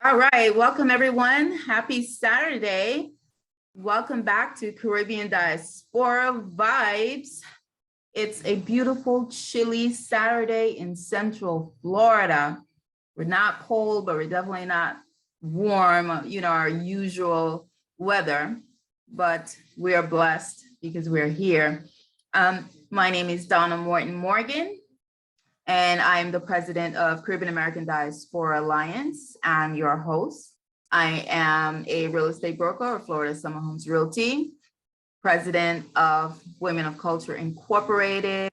All right, welcome everyone. Happy Saturday. Welcome back to Caribbean Diaspora Vibes. It's a beautiful, chilly Saturday in Central Florida. We're not cold, but we're definitely not warm, our usual weather, but we are blessed because we're here. My name is Donna Morgan, and I'm the president of Caribbean American Diaspora Alliance. I'm your host. I am a real estate broker of Florida Summer Homes Realty, president of Women of Culture Incorporated,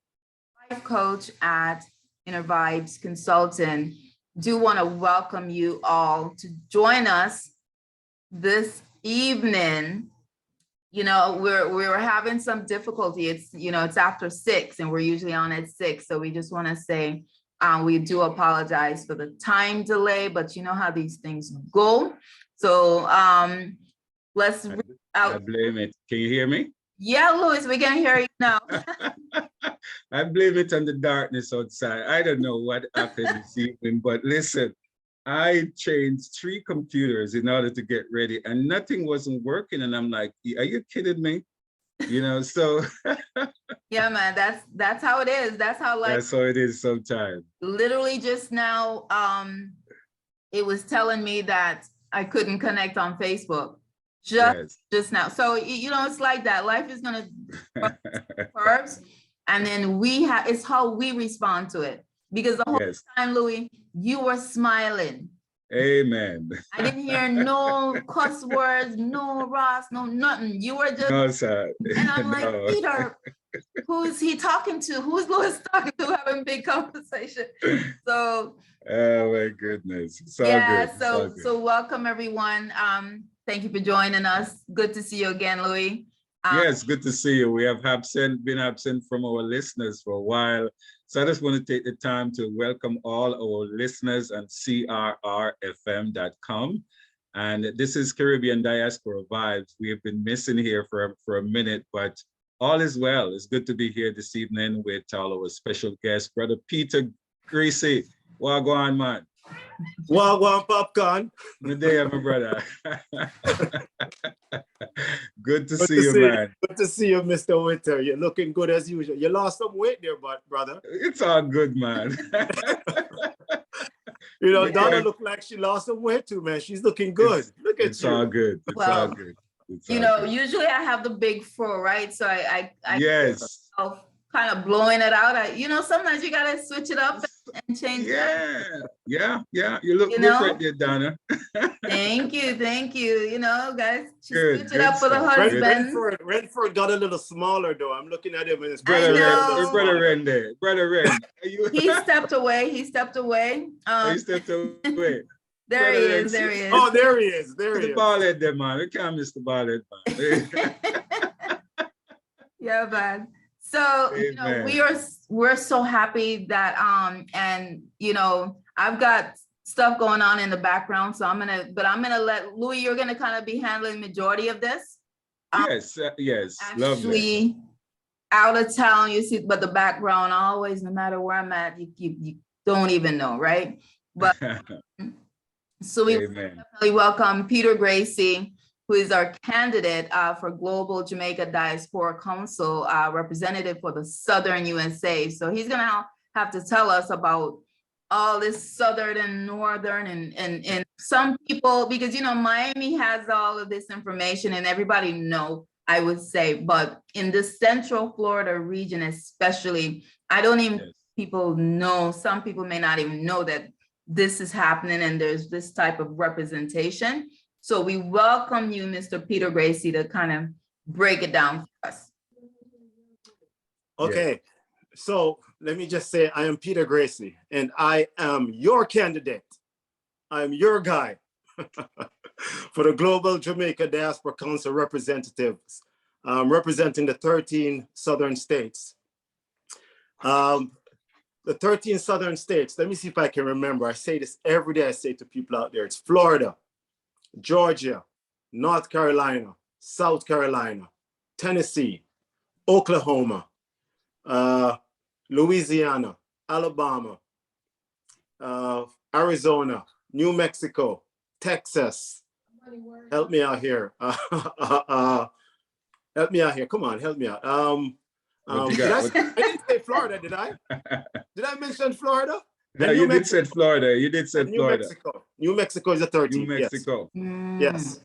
life coach at Inner Vibes Consultant. Do want to welcome you all to join us this evening. We're having some difficulty. It's after 6 and we're usually on at 6. So we just want to say we do apologize for the time delay, but you know how these things go. So let's reach out. I blame it. Can you hear me? Yeah, Louis, we can hear you now. I blame it on the darkness outside. I don't know what happened this evening, but listen, I changed 3 computers in order to get ready and nothing wasn't working. And I'm like, are you kidding me? So. Yeah, man, that's how it is. That's how it is sometimes. Literally just now, it was telling me that I couldn't connect on Facebook just now. So, it's like that. Life is going to first, and then it's how we respond to it. Because the whole time, Louis, you were smiling. Amen. I didn't hear no cuss words, no Ross, no nothing. You were just, no, sir. And I'm like, Peter, who is he talking to? Who's Louis talking to, having a big conversation? So, oh my goodness. So welcome everyone. Thank you for joining us. Good to see you again, Louis. Yes, good to see you. We have been absent from our listeners for a while. So I just want to take the time to welcome all our listeners on crrfm.com. And this is Caribbean Diaspora Vibes. We have been missing here for a minute, but all is well. It's good to be here this evening with all our special guest, Brother Peter Gracey. Wagwan, man. Wagwan popcorn. Good day, my brother. Good to see you, man. Good to see you, Mr. Winter. You're looking good as usual. You lost some weight there, brother. It's all good, man. Donna looked like she lost some weight too, man. She's looking good. Look at you. It's all good. It's all good. Usually I have the big fro, right? So I kind of blowing it out. Sometimes you gotta switch it up and change it. Yeah. You look different there, Donna. Thank you. Guys, switch it up for the husband. Redford got a little smaller though. I'm looking at him and his Brother Ren there. Brother Ren. He stepped away. He stepped away. There he is. Oh, there he is. The ball head there, man. We can't miss the ball head, man. Yeah, man. So we're so happy that I've got stuff going on in the background. So I'm gonna let Louis. You're gonna kind of be handling majority of this. Yes. Actually, lovely. Out of town, you see, but the background always, no matter where I'm at, you don't even know, right? But so we definitely welcome Peter Gracey, who is our candidate for Global Jamaica Diaspora Council representative for the Southern USA. So he's gonna have to tell us about all this Southern and Northern and some people, because Miami has all of this information and everybody know, I would say, but in the Central Florida region especially, I don't even people know, some people may not even know that this is happening and there's this type of representation. So we welcome you, Mr. Peter Gracey, to kind of break it down for us. Okay, so let me just say I am Peter Gracey and I am your candidate. I'm your guy for the Global Jamaica Diaspora Council representatives, representing the 13 Southern states. The 13 Southern states, let me see if I can remember. I say this every day, I say to people out there, it's Florida, Georgia, North Carolina, South Carolina, Tennessee, Oklahoma, Louisiana, Alabama, Arizona, New Mexico, Texas. Help me out here. Help me out here. Come on, help me out. What you Did got? I didn't say Florida, did I? Did I mention Florida? No, you did say Florida. You did say New Florida. Mexico. New Mexico is the 13th. New Mexico. Yes.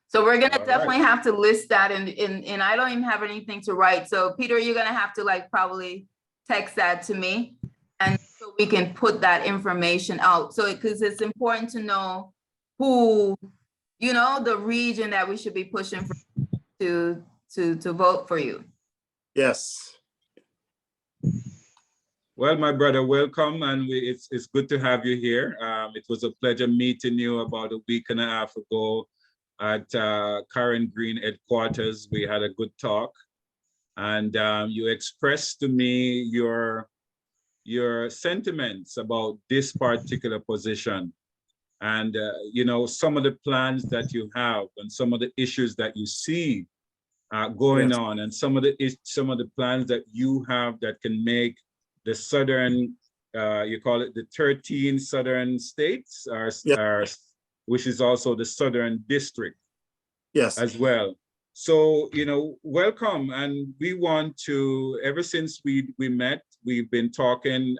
So we're gonna All definitely right. have to list that, and I don't even have anything to write. So Peter, you're gonna have to like probably text that to me, and so we can put that information out. So because it's important to know who, you know, the region that we should be pushing for to vote for you. Yes. Well, my brother, welcome, and it's good to have you here. It was a pleasure meeting you about a week and a half ago at Karen Green headquarters. We had a good talk, and you expressed to me your sentiments about this particular position, and you know, some of the plans that you have, and some of the issues that you see going on, and some of the plans that you have that can make the southern, you call it the 13 southern states, which is also the southern district, as well. So, you know, welcome. And we want to, ever since we met, we've been talking,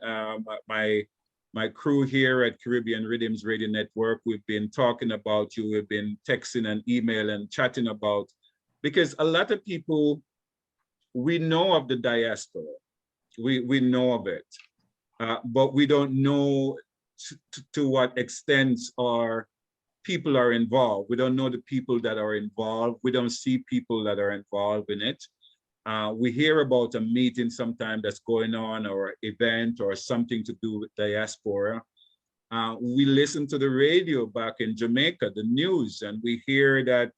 my crew here at Caribbean Rhythms Radio Network, we've been talking about you, we've been texting and email and chatting about, because a lot of people, we know of the diaspora, we know of it, but we don't know to what extent our people are involved. We don't know the people that are involved. We don't see people that are involved in it. We hear about a meeting sometime that's going on, or event, or something to do with diaspora. We listen to the radio back in Jamaica, the news, and we hear that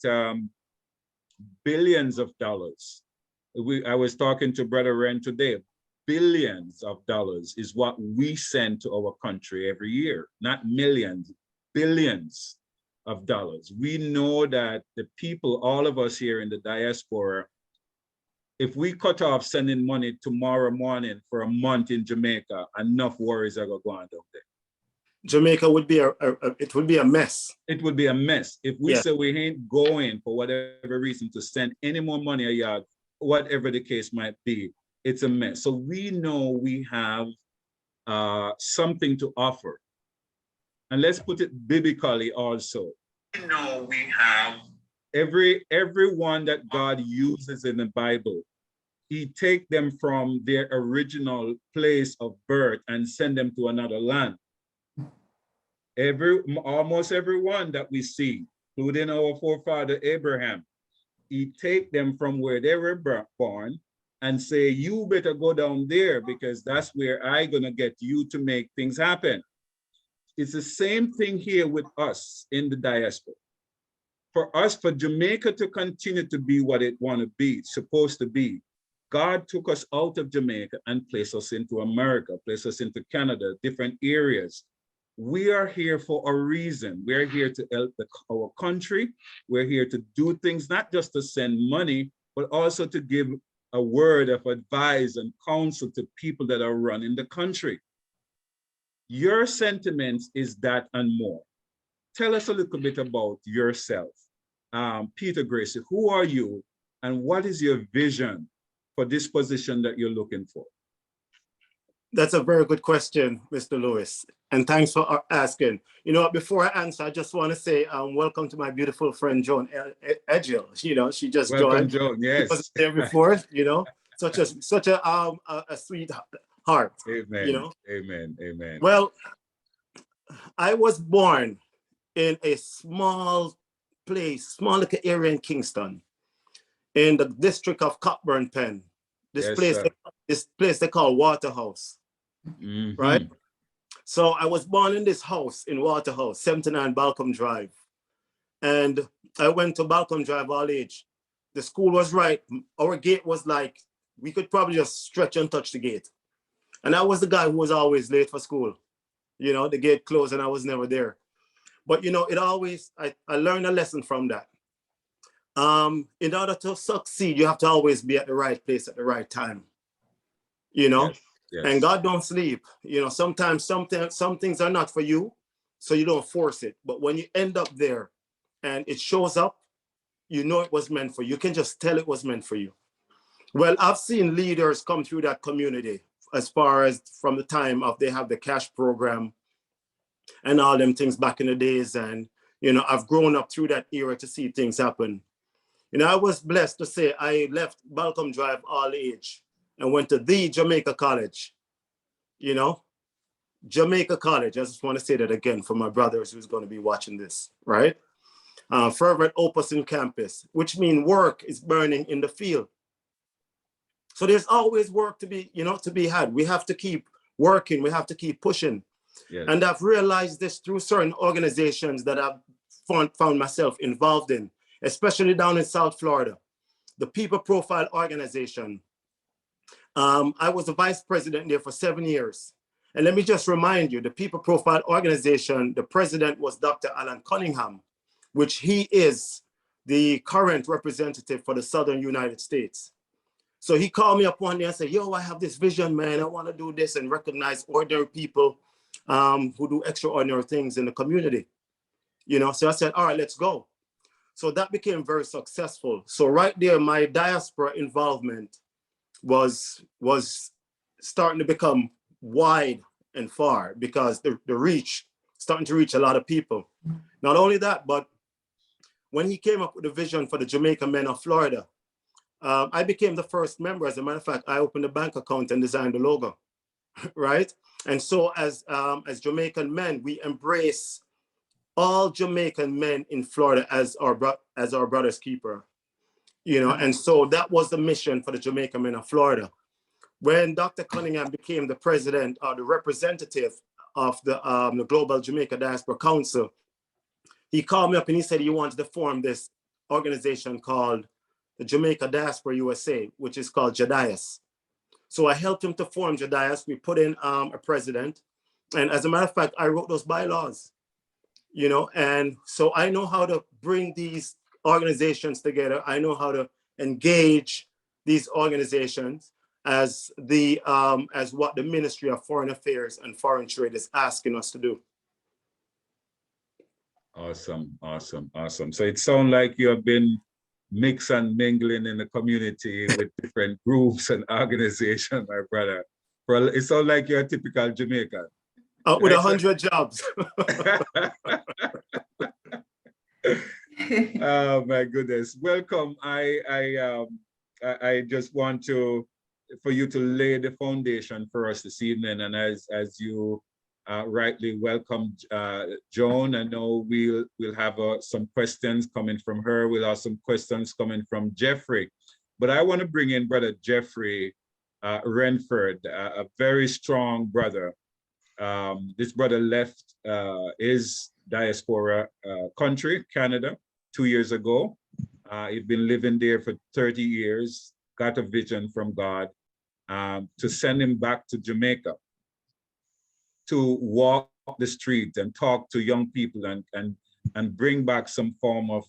billions of dollars. I was talking to Brother Ren today. Billions of dollars is what we send to our country every year, not millions, billions of dollars. We know that the people, all of us here in the diaspora, if we cut off sending money tomorrow morning for a month in Jamaica, enough worries are going to go on down there. Jamaica would be it would be a mess. It would be a mess. If we say we ain't going for whatever reason to send any more money a yard, whatever the case might be, it's a mess. So we know we have something to offer. And let's put it biblically also. We know we have everyone that God uses in the Bible, he take them from their original place of birth and send them to another land. Almost everyone that we see, including our forefather Abraham, he take them from where they were born and say, you better go down there because that's where I'm gonna get you to make things happen. It's the same thing here with us in the diaspora. For us, for Jamaica to continue to be what it want to be, supposed to be, God took us out of Jamaica and placed us into America, placed us into Canada, different areas. We are here for a reason. We're here to help our country. We're here to do things, not just to send money, but also to give a word of advice and counsel to people that are running the country. Your sentiments is that and more. Tell us a little bit about yourself. Peter Gracey, who are you and what is your vision for this position that you're looking for? That's a very good question, Mr. Lewis. And thanks for asking. You know, before I answer, I just want to say welcome to my beautiful friend, Joan Edgel. You know, she just welcome, joined. Joan, yes. She was there before, you know, such a sweet heart. Amen, you know? amen, amen. Well, I was born in a small place, small little area in Kingston, in the district of Cockburn Pen. This place they call Waterhouse. Right? So I was born in this house in Waterhouse, 79 Balcombe Drive. And I went to Balcombe Drive all age. The school was right. Our gate was like, we could probably just stretch and touch the gate. And I was the guy who was always late for school. You know, the gate closed and I was never there. But, you know, I learned a lesson from that. In order to succeed, you have to always be at the right place at the right time. You know, yes. And God don't sleep. You know, sometimes some things are not for you. so you don't force it. But when you end up there and it shows up, you know it was meant for you. You can just tell it was meant for you. Well, I've seen leaders come through that community as far as from the time of they have the cash program and all them things back in the days. And, you know, I've grown up through that era to see things happen. You know, I was blessed to say I left Balcom Drive all age and went to the Jamaica College, you know, Jamaica College. I just want to say that again for my brothers who's going to be watching this, right? Fervent opus in campus, which means work is burning in the field. So there's always work to be, you know, to be had. We have to keep working. We have to keep pushing. Yes. And I've realized this through certain organizations that I've found myself involved in, especially down in South Florida, the People Profile Organization. I was the vice president there for 7 years. And let me just remind you, the People Profile Organization, the president was Dr. Alan Cunningham, which he is the current representative for the Southern United States. So he called me up one day and said, yo, I have this vision, man. I want to do this and recognize ordinary people who do extraordinary things in the community. You know, so I said, all right, let's go. So that became very successful. So right there, my diaspora involvement was starting to become wide and far because the reach, starting to reach a lot of people. Not only that, but when he came up with the vision for the Jamaica Men of Florida, I became the first member. As a matter of fact, I opened a bank account and designed the logo, right? And so as Jamaican men, we embrace all Jamaican men in Florida as our brother's keeper, you know? And so that was the mission for the Jamaica Men of Florida. When Dr. Cunningham became the president or the representative of the Global Jamaica Diaspora Council, he called me up and he said he wanted to form this organization called the Jamaica Diaspora USA, which is called JADIAS. So I helped him to form JADIAS. We put in a president. And as a matter of fact, I wrote those bylaws, you know, and so I know how to bring these organizations together. I know how to engage these organizations as what the Ministry of Foreign Affairs and Foreign Trade is asking us to do. Awesome, awesome, awesome. So it sounds like you have been mix and mingling in the community with different groups and organizations, my brother. It sounds like you're a typical Jamaican. With 100 jobs. Oh my goodness! Welcome. I just want for you to lay the foundation for us this evening, and as you rightly welcomed Joan. I know we'll have some questions coming from her. We'll have some questions coming from Jeffrey. But I want to bring in Brother Jeffrey Renford, a very strong brother. This brother left his diaspora country, Canada, 2 years ago. He'd been living there for 30 years, got a vision from God to send him back to Jamaica, to walk the street and talk to young people and bring back some form of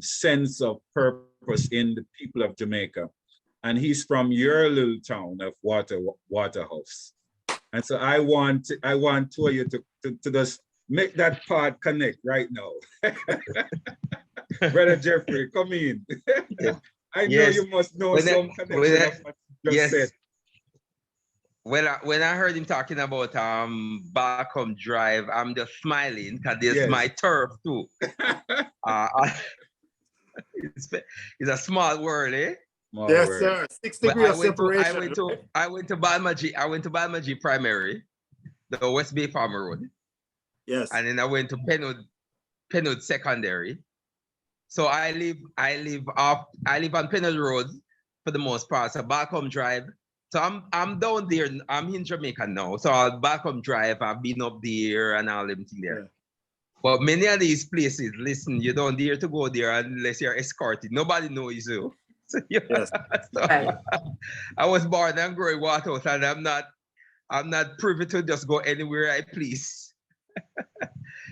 sense of purpose in the people of Jamaica. And he's from your little town of Waterhouse. And so I want two of you to just make that part connect right now. Brother Jeffrey, come in. I know you must know some connection of what you just said. When I heard him talking about Balcom Drive, I'm just smiling because it's my turf too. It's a small world, eh? Yes, sir. 6 degrees of separation. I went to Balmaji Primary, the West Bay Farmer Road. Yes. And then I went to Penwood Secondary. So I live on Penwood Road for the most part. So Balcom Drive. So I'm down there. I'm in Jamaica now. So Balcom Drive, I've been up there and all them things there. Yeah. But many of these places, listen, you don't dare to go there unless you're escorted. Nobody knows you. So, yes. So, I was born and grew in Waterhouse, and I'm not privy to just go anywhere I please.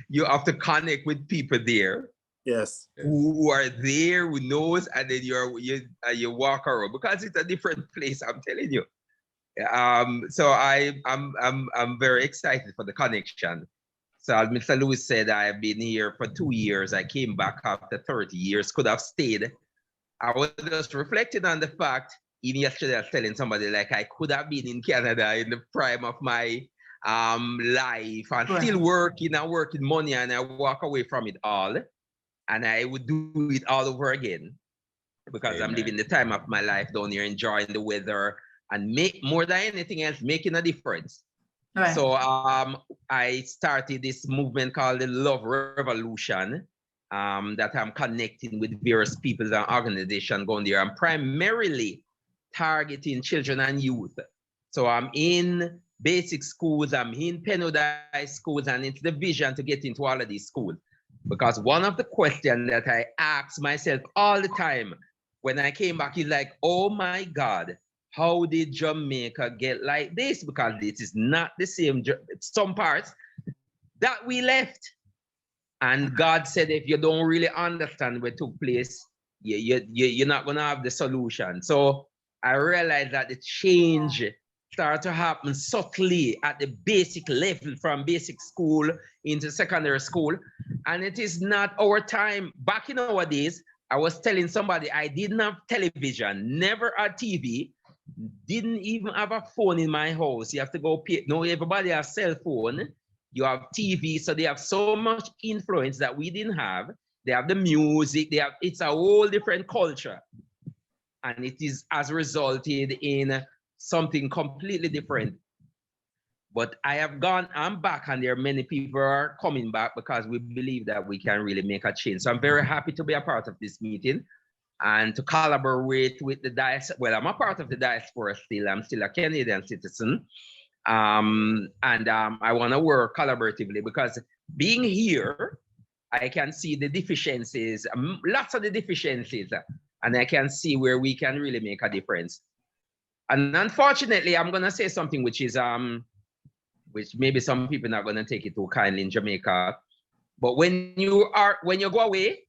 You have to connect with people there. Yes. Who are there, who knows, and then you walk around because it's a different place. I'm telling you. So I'm very excited for the connection. So as Mr. Lewis said, I have been here for 2 years. I came back after 30 years, could have stayed. I was just reflecting on the fact, even yesterday I was telling somebody, like, I could have been in Canada in the prime of my life and Right. still working and working money, and I walk away from it all. And I would do it all over again because I'm Amen. living the time of my life down here, enjoying the weather and make more than anything else, making a difference. Right. So I started this movement called the Love Revolution that I'm connecting with various people and organizations going there. I'm primarily targeting children and youth. So I'm in basic schools, I'm in penodized schools, and it's the vision to get into all of these schools. Because one of the questions that I ask myself all the time when I came back is like, oh my God, how did Jamaica get like this? Because this is not the same, some parts that we left. And God said, if you don't really understand what took place, you're not gonna have the solution. So I realized that the change started to happen subtly at the basic level from basic school into secondary school. And it is not our time. Back in our days, I was telling somebody I didn't have television, never had TV, didn't even have a phone in my house. You have to go pay. No, everybody has cell phone. You have TV, so they have so much influence that we didn't have. They have the music, it's a whole different culture. And it has resulted in something completely different. But I'm back, and there are many people are coming back because we believe that we can really make a change. So I'm very happy to be a part of this meeting and to collaborate with the diaspora. Well, I'm a part of the diaspora still. I'm still a Canadian citizen. I want to work collaboratively because being here, I can see the deficiencies, lots of the deficiencies, and I can see where we can really make a difference. And unfortunately, I'm going to say something which is, which maybe some people are not going to take it too kindly in Jamaica. But when you go away,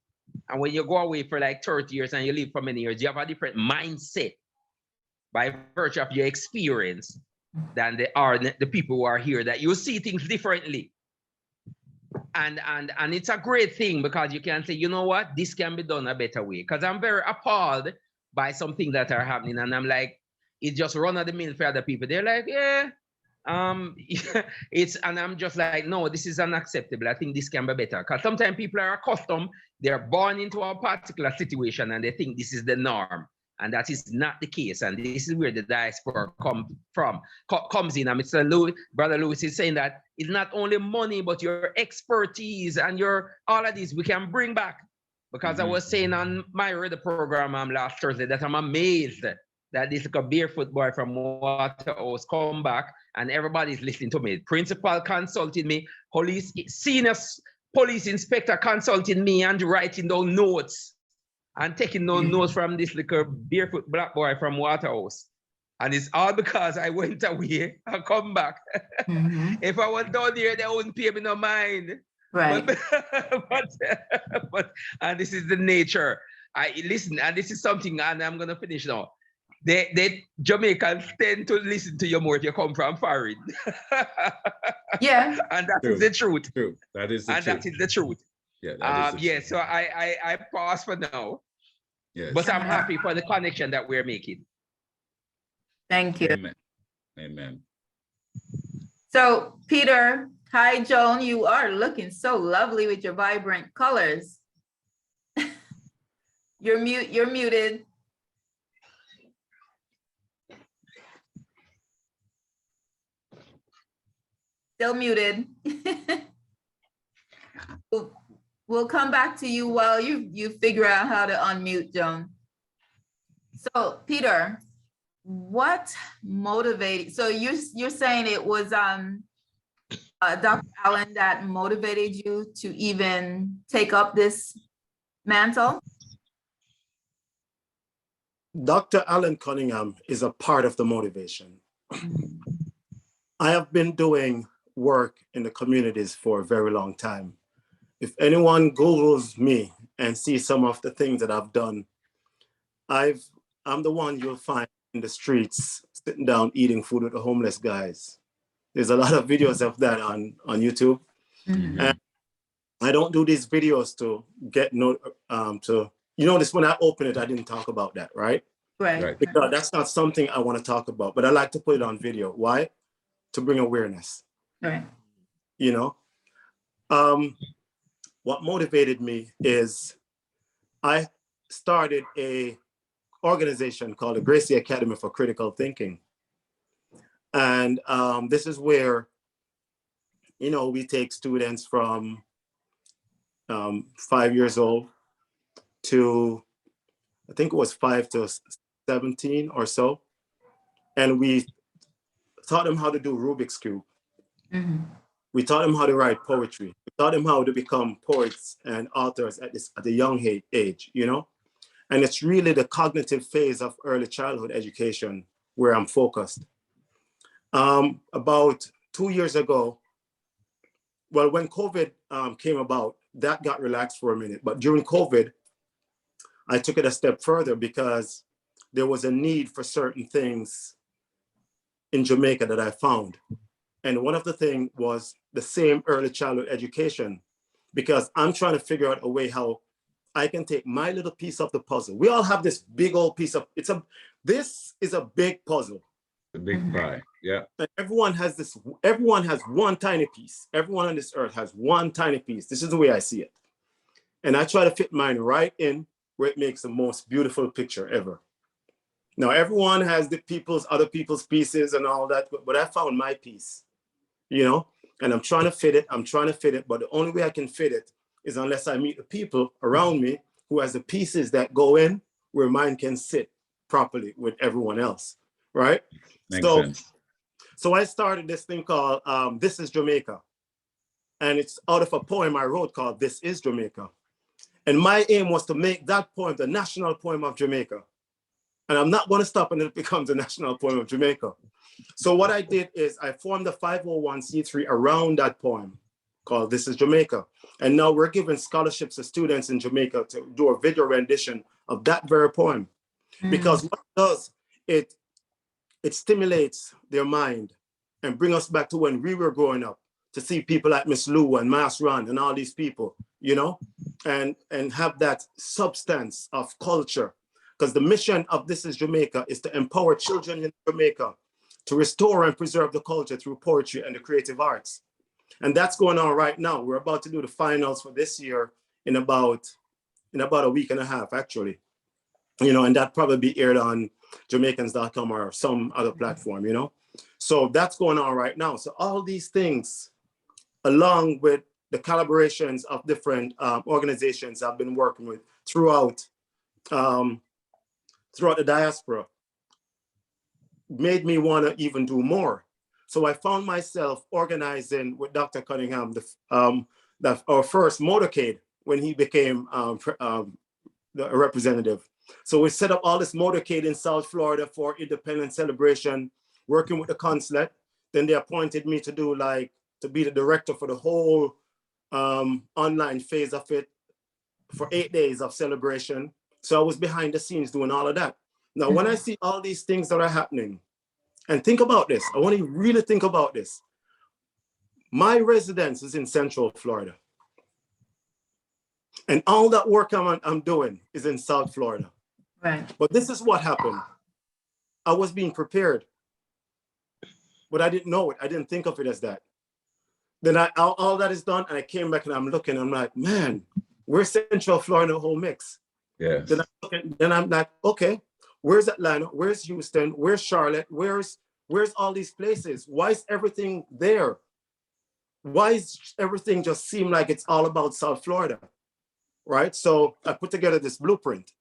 and when you go away for like 30 years and you live for many years, you have a different mindset by virtue of your experience than the people who are here, that you see things differently. And it's a great thing because you can say, you know what, this can be done a better way. Because I'm very appalled by some things that are happening, and I'm like, it's just run of the mill for other people. They're like, yeah, and I'm just like, no, this is unacceptable. I think this can be better. Because sometimes people are accustomed, they're born into a particular situation and they think this is the norm. And that is not the case. And this is where the diaspora comes in. And Mr. Lewis, Brother Lewis is saying that it's not only money, but your expertise and all of these we can bring back. Because I was saying on my radio program last Thursday that I'm amazed that this barefoot boy from Waterhouse come back and everybody's listening to me. Principal consulted me, senior police inspector consulted me and writing down notes and taking those notes from this little barefoot black boy from Waterhouse. And it's all because I went away and come back. If I was down there, they wouldn't pay me no mind. Right. But and this is the nature. Listen, and this is something, and I'm gonna finish now. They Jamaicans tend to listen to you more if you come from foreign. Yeah. And that is the truth. True. That is the truth. That is the truth. Yeah. That is the truth. So I pause for now. Yes. But I'm happy for the connection that we're making. Thank you. Amen. Amen. So, Peter, hi, Joan. You are looking so lovely with your vibrant colors. You're muted. Still muted. We'll come back to you while you figure out how to unmute, Joan. So, Peter, what motivated? So you're saying it was Dr. Allen that motivated you to even take up this mantle? Dr. Allen Cunningham is a part of the motivation. I have been doing work in the communities for a very long time. If anyone Googles me and sees some of the things that I've done, I'm the one you'll find in the streets, sitting down, eating food with the homeless guys. There's a lot of videos of that on YouTube. Mhm. And I don't do these videos to get you notice when I open it, I didn't talk about that, right? Right. Because that's not something I want to talk about, but I like to put it on video. Why? To bring awareness, Right. you know? What motivated me is I started a organization called the Gracey Academy for Critical Thinking. And this is where, you know, we take students from 5 years old to, I think it was 5 to 17 or so. And we taught them how to do Rubik's Cube. Mhm. We taught them how to write poetry. We taught them how to become poets and authors at a young age, you know? And it's really the cognitive phase of early childhood education where I'm focused. About 2 years ago, well, when COVID came about, that got relaxed for a minute. But during COVID, I took it a step further because there was a need for certain things in Jamaica that I found. And one of the things was the same early childhood education, because I'm trying to figure out a way how I can take my little piece of the puzzle. We all have this big old piece of, this is a big puzzle. The big pie, yeah. And everyone has one tiny piece. Everyone on this earth has one tiny piece. This is the way I see it. And I try to fit mine right in where it makes the most beautiful picture ever. Now, everyone has other people's pieces and all that, but I found my piece, you know, and I'm trying to fit it. But the only way I can fit it is unless I meet the people around me who has the pieces that go in where mine can sit properly with everyone else, right? Makes sense. So I started this thing called This is Jamaica. And it's out of a poem I wrote called This is Jamaica. And my aim was to make that poem the national poem of Jamaica. And I'm not going to stop until it becomes the national poem of Jamaica. So what I did is I formed a 501c3 around that poem called This is Jamaica. And now we're giving scholarships to students in Jamaica to do a video rendition of that very poem. Because what it does, it stimulates their mind and bring us back to when we were growing up, to see people like Miss Lou and Mas Rand and all these people, you know, and have that substance of culture. Because the mission of This is Jamaica is to empower children in Jamaica to restore and preserve the culture through poetry and the creative arts. And that's going on right now. We're about to do the finals for this year in about a week and a half, actually. You know, and that probably be aired on Jamaicans.com or some other platform, you know. So that's going on right now. So all these things, along with the collaborations of different organizations I've been working with throughout the diaspora, made me want to even do more. So I found myself organizing with Dr. Cunningham our first motorcade when he became the representative. So we set up all this motorcade in South Florida for independence celebration, working with the consulate. Then they appointed me to be the director for the whole online phase of it for 8 days of celebration. So I was behind the scenes doing all of that. Now, when I see all these things that are happening, and think about this, I want you to really think about this. My residence is in Central Florida. And all that work I'm doing is in South Florida. Right. But this is what happened. I was being prepared, but I didn't know it. I didn't think of it as that. Then all that is done, and I came back and I'm looking, I'm like, man, where's Central Florida whole mix? Yes. Then I'm like, okay, where's Atlanta? Where's Houston? Where's Charlotte? Where's all these places? Why is everything there? Why is everything just seem like it's all about South Florida? Right? So I put together this blueprint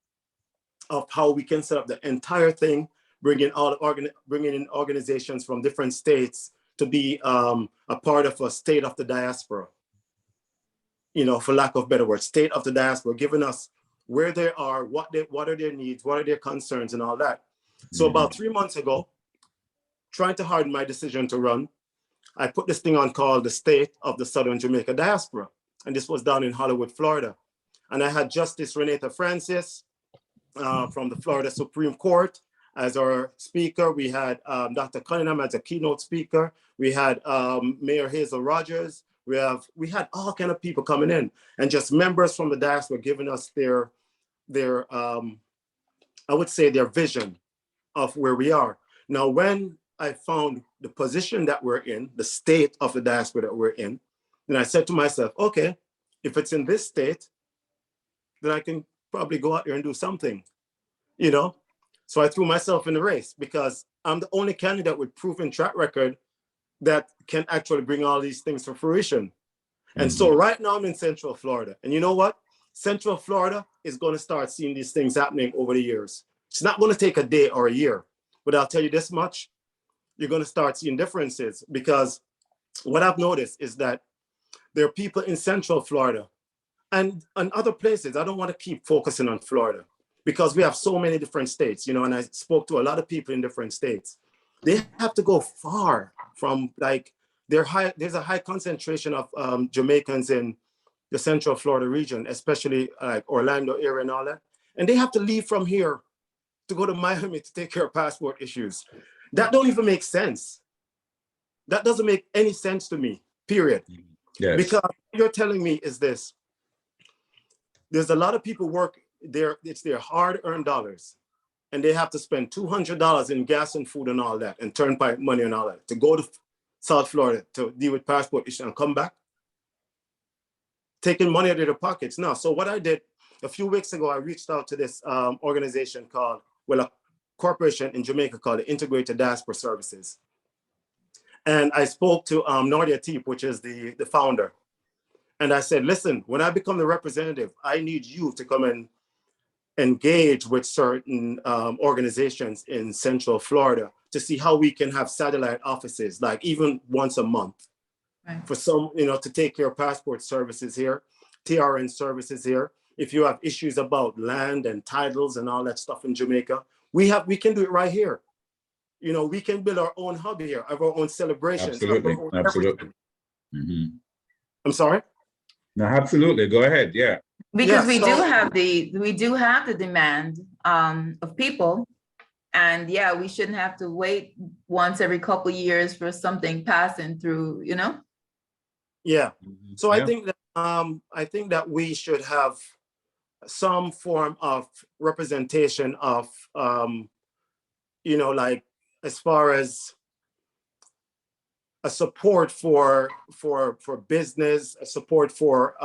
of how we can set up the entire thing, bringing in organizations from different states to be a part of a state of the diaspora. You know, for lack of better words, state of the diaspora, giving us where they are, what are their needs, what are their concerns, and all that. So about 3 months ago, trying to harden my decision to run, I put this thing on called the State of the Southern Jamaica Diaspora. And this was down in Hollywood, Florida. And I had Justice Renata Francis from the Florida Supreme Court as our speaker. We had Dr. Cunningham as a keynote speaker. We had Mayor Hazel Rogers. We had all kind of people coming in, and just members from the diaspora giving us their I would say their vision of where we are. Now, when I found the position that we're in, the state of the diaspora that we're in, then I said to myself, okay, if it's in this state, then I can probably go out there and do something, you know? So I threw myself in the race because I'm the only candidate with proven track record that can actually bring all these things to fruition. And so right now I'm in Central Florida. And you know what? Central Florida is going to start seeing these things happening over the years. It's not going to take a day or a year, but I'll tell you this much, you're going to start seeing differences, because what I've noticed is that there are people in Central Florida and other places. I don't want to keep focusing on Florida because we have so many different states, you know, and I spoke to a lot of people in different states. They have to go far from, like, there's a high concentration of Jamaicans in the Central Florida region, especially like Orlando area and all that. And they have to leave from here to go to Miami to take care of passport issues. That don't even make sense. That doesn't make any sense to me, period. Yes. Because what you're telling me is this: there's a lot of people work there, it's their hard-earned dollars, and they have to spend $200 in gas and food and all that, and turnpike money and all that, to go to South Florida to deal with passport issues and come back, taking money out of their pockets. Now, so what I did a few weeks ago, I reached out to this organization called, well, a corporation in Jamaica called the Integrated Diaspora Services. And I spoke to Nordia Teep, which is the founder. And I said, listen, when I become the representative, I need you to come and engage with certain organizations in Central Florida to see how we can have satellite offices, like even once a month, right, for some, you know, to take care of passport services here, TRN services here. If you have issues about land and titles and all that stuff in Jamaica, we can do it right here. You know, we can build our own hub here, have our own celebrations. Absolutely, absolutely. I'm sorry? No, absolutely. Go ahead. Yeah. Because we do have the demand of people, and yeah, we shouldn't have to wait once every couple of years for something passing through, you know? Yeah. So I think that we should have some form of representation of you know, like, as far as a support for business, a support for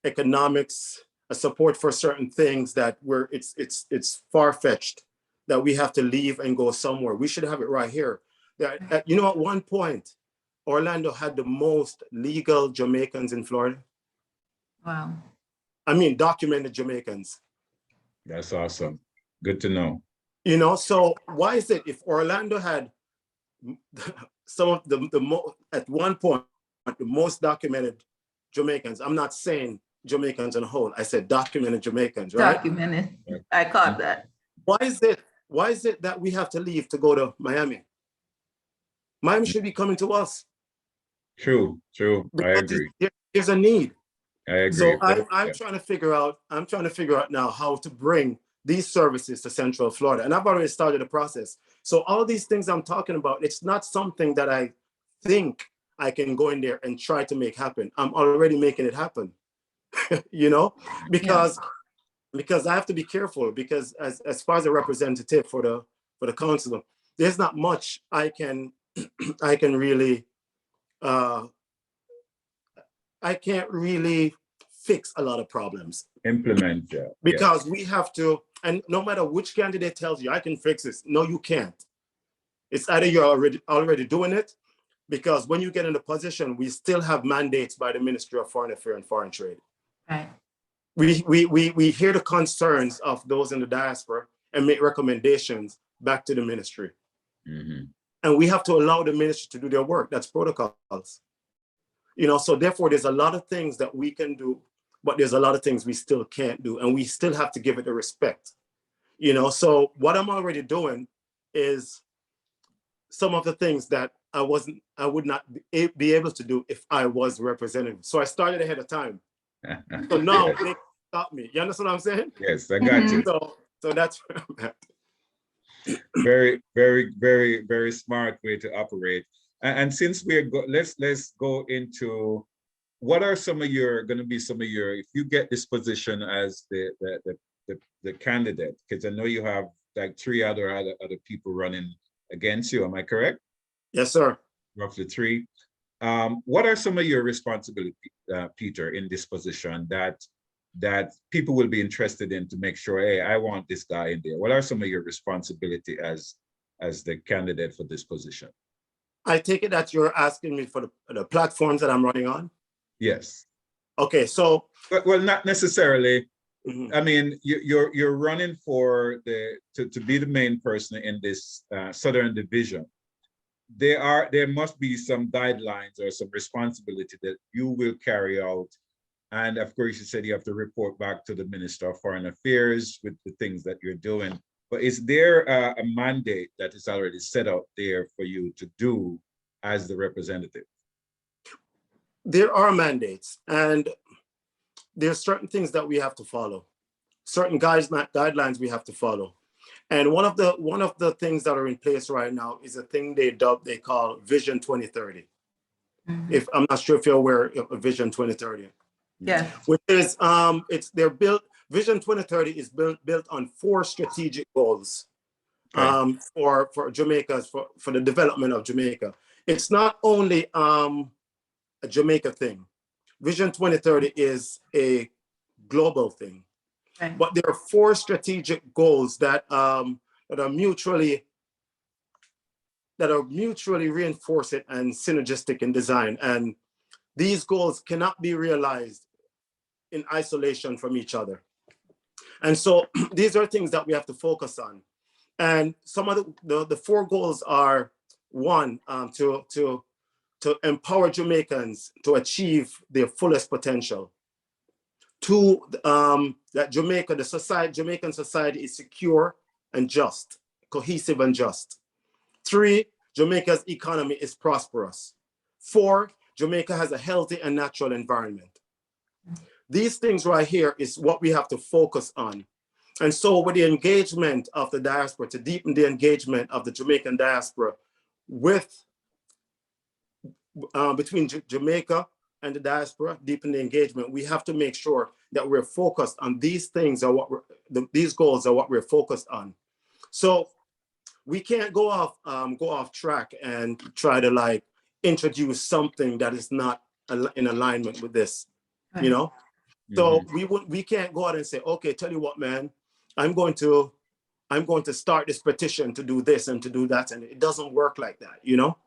economics, a support for certain things that it's far-fetched that we have to leave and go somewhere. We should have it right here. You know, at one point, Orlando had the most legal Jamaicans in Florida. Wow. I mean, documented Jamaicans. That's awesome. Good to know. You know, so why is it if Orlando had some of at one point, the most documented Jamaicans, I'm not saying Jamaicans on a whole, I said documented Jamaicans, right? Documented. I caught that. Why is it that we have to leave to go to Miami? Miami should be coming to us. True. I agree. There's a need. I agree. So I'm trying to figure out now how to bring these services to Central Florida. And I've already started the process. So all these things I'm talking about, it's not something that I think I can go in there and try to make happen. I'm already making it happen, you know, because I have to be careful, because as far as a representative for the council, there's not much I can really, I can't really fix a lot of problems. Implement, yeah. Because we have to, and no matter which candidate tells you, I can fix this. No, you can't. It's either you're already doing it, because when you get in the position, we still have mandates by the Ministry of Foreign Affairs and Foreign Trade. Right. We hear the concerns of those in the diaspora and make recommendations back to the ministry. And we have to allow the ministry to do their work. That's protocols. You know, so therefore there's a lot of things that we can do, but there's a lot of things we still can't do, and we still have to give it the respect. You know, so what I'm already doing is some of the things that I would not be able to do if I was representative. So I started ahead of time. So now they can stop me. You understand what I'm saying? Yes, I got you. So that's where I'm at. Very, very, very, very smart way to operate. And since let's go into what are some of your going to be some of your, if you get this position as the candidate, because I know you have like three other people running against you, am I correct? Yes, sir. Roughly three. What are some of your responsibilities, Peter, in this position that people will be interested in to make sure, hey, I want this guy in there? What are some of your responsibility as the candidate for this position? I take it that you're asking me for the platforms that I'm running on? Yes. Okay, so. Well, not necessarily. Mhm. I mean, you're running for to be the main person in this Southern Division. There must be some guidelines or some responsibility that you will carry out. And of course, you said you have to report back to the Minister of Foreign Affairs with the things that you're doing. But is there a mandate that is already set out there for you to do as the representative? There are mandates, and there are certain things that we have to follow, certain guidelines we have to follow. And one of the things that are in place right now is a thing they call Vision 2030. Mhm. If I'm not sure if you're aware of Vision 2030. Yes. Which is Vision 2030 is built on 4 strategic goals for Jamaica, for the development of Jamaica. It's not only a Jamaica thing. Vision 2030 is a global thing. Right. But there are 4 strategic goals that are mutually reinforcing and synergistic in design. And these goals cannot be realized in isolation from each other. And so these are things that we have to focus on. And some of the 4 goals are: 1, to empower Jamaicans to achieve their fullest potential. 2, that Jamaican society is secure and just, cohesive and just. 3, Jamaica's economy is prosperous. 4, Jamaica has a healthy and natural environment. These things right here is what we have to focus on. And so with the engagement of the diaspora, to deepen the engagement of the Jamaican diaspora between Jamaica and the diaspora, deepen the engagement, we have to make sure that we're focused on these things, these goals are what we're focused on. So we can't go off track and try to introduce something that is not in alignment with this, you know? So we can't go out and say, okay, tell you what, man, I'm going to start this petition to do this and to do that. And it doesn't work like that, you know?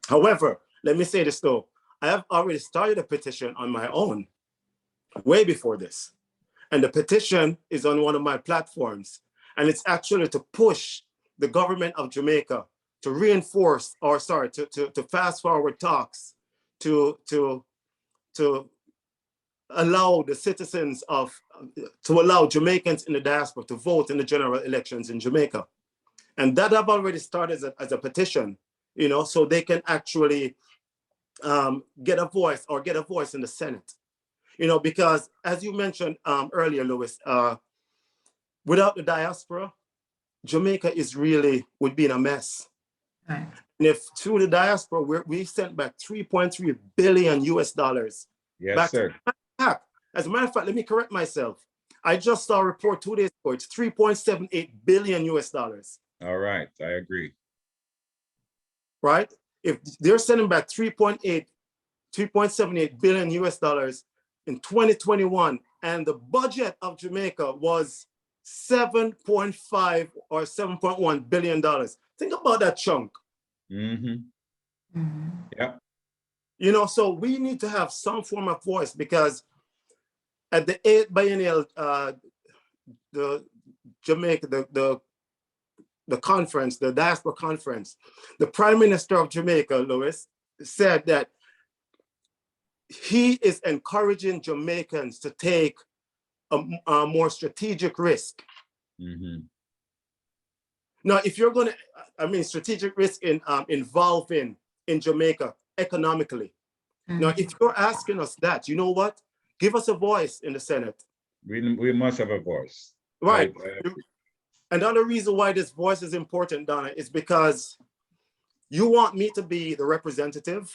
However, let me say this though, I have already started a petition on my own way before this. And the petition is on one of my platforms. And it's actually to push the government of Jamaica to reinforce, to fast forward talks, to allow the citizens to allow Jamaicans in the diaspora to vote in the general elections in Jamaica. And that I've already started as a petition, you know, so they can actually get a voice in the Senate, you know, because as you mentioned earlier, Louis, without the diaspora, Jamaica would be in a mess. Right. And if through the diaspora, we sent back $3.3 billion US. Yes, sir. As a matter of fact, let me correct myself. I just saw a report 2 days ago. It's $3.78 billion US. All right, I agree. Right? If they're sending back $3.78 billion US in 2021, and the budget of Jamaica was $7.5 or $7.1 billion. Think about that chunk. Yeah. You know, so we need to have some form of voice, because at the 8th biennial, the conference, the diaspora conference, the Prime Minister of Jamaica, Louis, said that he is encouraging Jamaicans to take a more strategic risk. Now, if you're going to, strategic risk in involving in Jamaica economically. Now, if you're asking us that, you know what? Give us a voice in the Senate. We must have a voice. Right. Another reason why this voice is important, Donna, is because you want me to be the representative,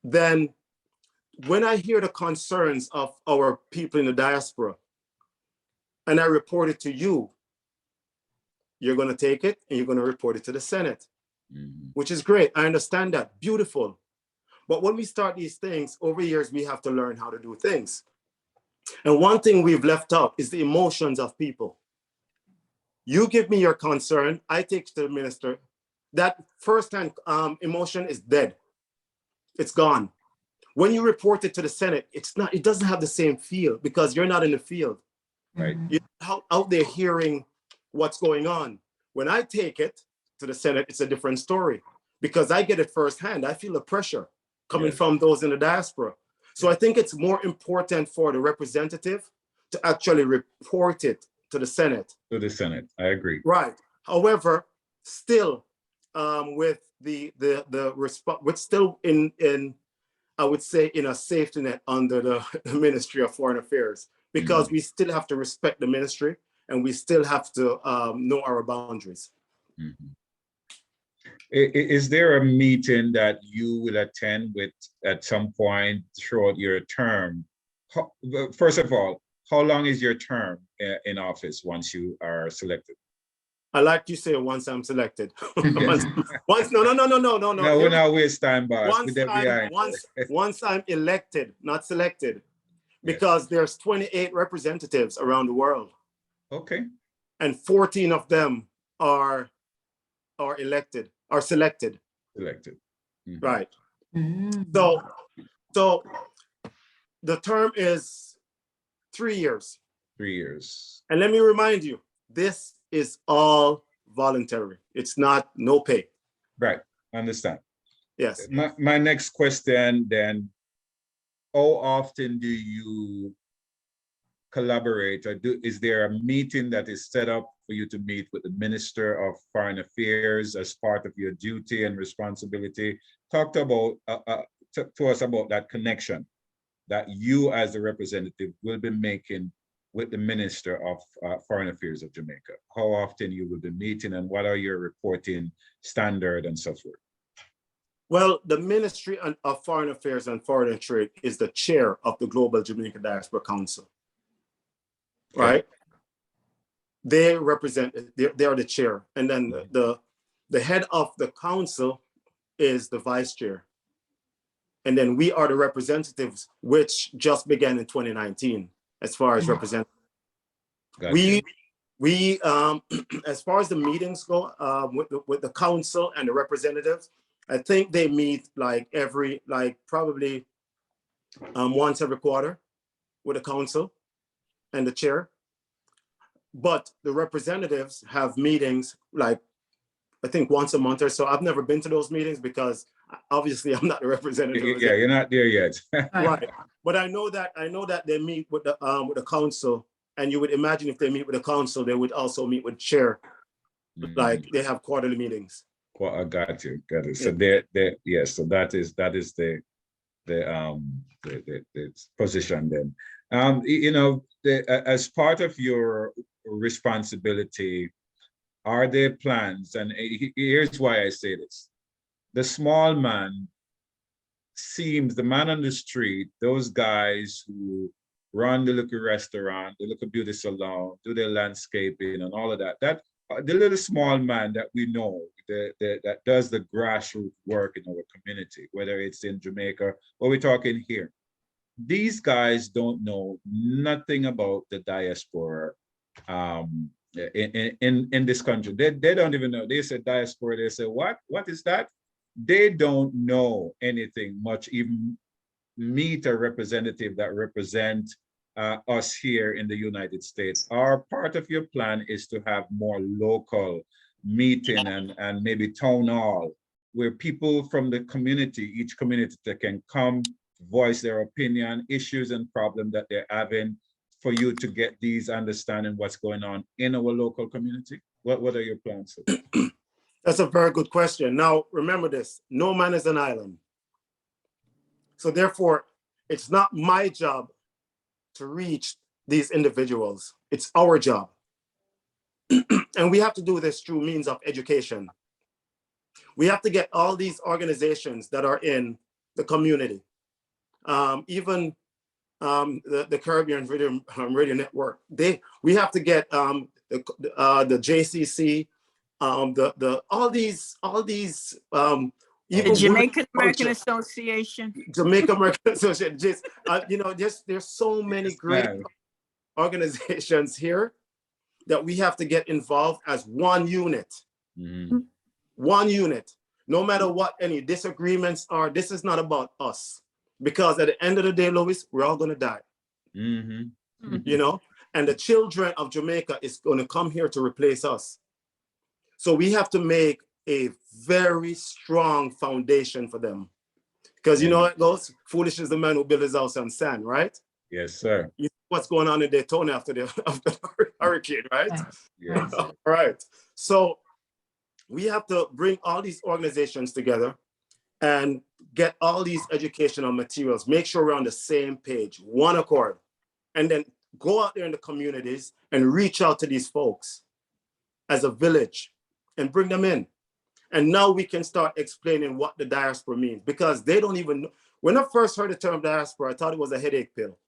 then when I hear the concerns of our people in the diaspora and I report it to you, you're going to take it and you're going to report it to the Senate, which is great. I understand that. Beautiful. But when we start these things, over years, we have to learn how to do things. And one thing we've left out is the emotions of people. You give me your concern, I take it to the minister. That first-hand emotion is dead. It's gone. When you report it to the Senate, it doesn't have the same feel because you're not in the field. Right. You're out there hearing what's going on. When I take it to the Senate, it's a different story because I get it firsthand. I feel the pressure coming from those in the diaspora. So I think it's more important for the representative to actually report it to the Senate. To the Senate, I agree. Right. However, still with the response, we're still in I would say in a safety net under the Ministry of Foreign Affairs because we still have to respect the ministry and we still have to know our boundaries. Is there a meeting that you will attend with at some point throughout your term? First of all, how long is your term in office once you are selected? I like you say once I'm selected. once no. No, we're not waste time, boss. Once I'm elected, not selected, because there's 28 representatives around the world. Okay. And 14 of them are selected. Selected. Right. So the term is 3 years. 3 years. And let me remind you, this is all voluntary. It's not no pay. Right. Understand. Yes. My next question then, how often do you collaborate, or is there a meeting that is set up for you to meet with the Minister of Foreign Affairs as part of your duty and responsibility? Talk to us about that connection that you as the representative will be making with the Minister of Foreign Affairs of Jamaica. How often you will be meeting and what are your reporting standard and so forth? Well, the Ministry of Foreign Affairs and Foreign Trade is the chair of the Global Jamaica Diaspora Council. Right? They represent, they are the chair. And then the head of the council is the vice chair. And then we are the representatives, which just began in 2019, as far as representatives. Gotcha. We as far as the meetings go, with the council and the representatives, I think they meet probably once every quarter with the council and the chair. But the representatives have meetings I think once a month or so. I've never been to those meetings because obviously I'm not the representative. Yeah, you're not there yet. Right. But I know that they meet with the council, and you would imagine if they meet with the council, they would also meet with chair. They have quarterly meetings. Well, I got you. So so that is the position then. As part of your responsibility, are there plans? And here's why I say this: the small man the man on the street, those guys who run the little restaurant, the little beauty salon, do their landscaping and all of that. The little small man that we know that does the grassroots work in our community, whether it's in Jamaica or we're talking here. These guys don't know nothing about the diaspora in this country. They don't even know. They say diaspora, they say, what is that? They don't know anything much, even meet a representative that represent us here in the United States. Our part of your plan is to have more local meeting and maybe town hall where people from the community, each community that can come, voice their opinion, issues and problems that they're having, for you to get these understanding what's going on in our local community. What are your plans? That's a very good question. Now, remember this, no man is an island. So therefore, it's not my job to reach these individuals. It's our job. And we have to do this through means of education. We have to get all these organizations that are in the community, even the Caribbean Radio Network. We have to get the JCC, all these The Jamaican American Association. Jamaica American Association. There's so many great organizations here that we have to get involved as one unit. Mm-hmm. One unit. No matter what any disagreements are, this is not about us. Because at the end of the day, Louis, we're all going to die. Mm-hmm. You know, and the children of Jamaica is going to come here to replace us. So we have to make a very strong foundation for them. Because you know how it goes? Foolish is the man who builds his house on sand, right? Yes, sir. You know what's going on in Daytona after the hurricane, right? Yes. Right. So we have to bring all these organizations together and get all these educational materials, make sure we're on the same page, one accord, and then go out there in the communities and reach out to these folks as a village and bring them in. And now we can start explaining what the diaspora means, because they don't even know. When I first heard the term diaspora, I thought it was a headache pill.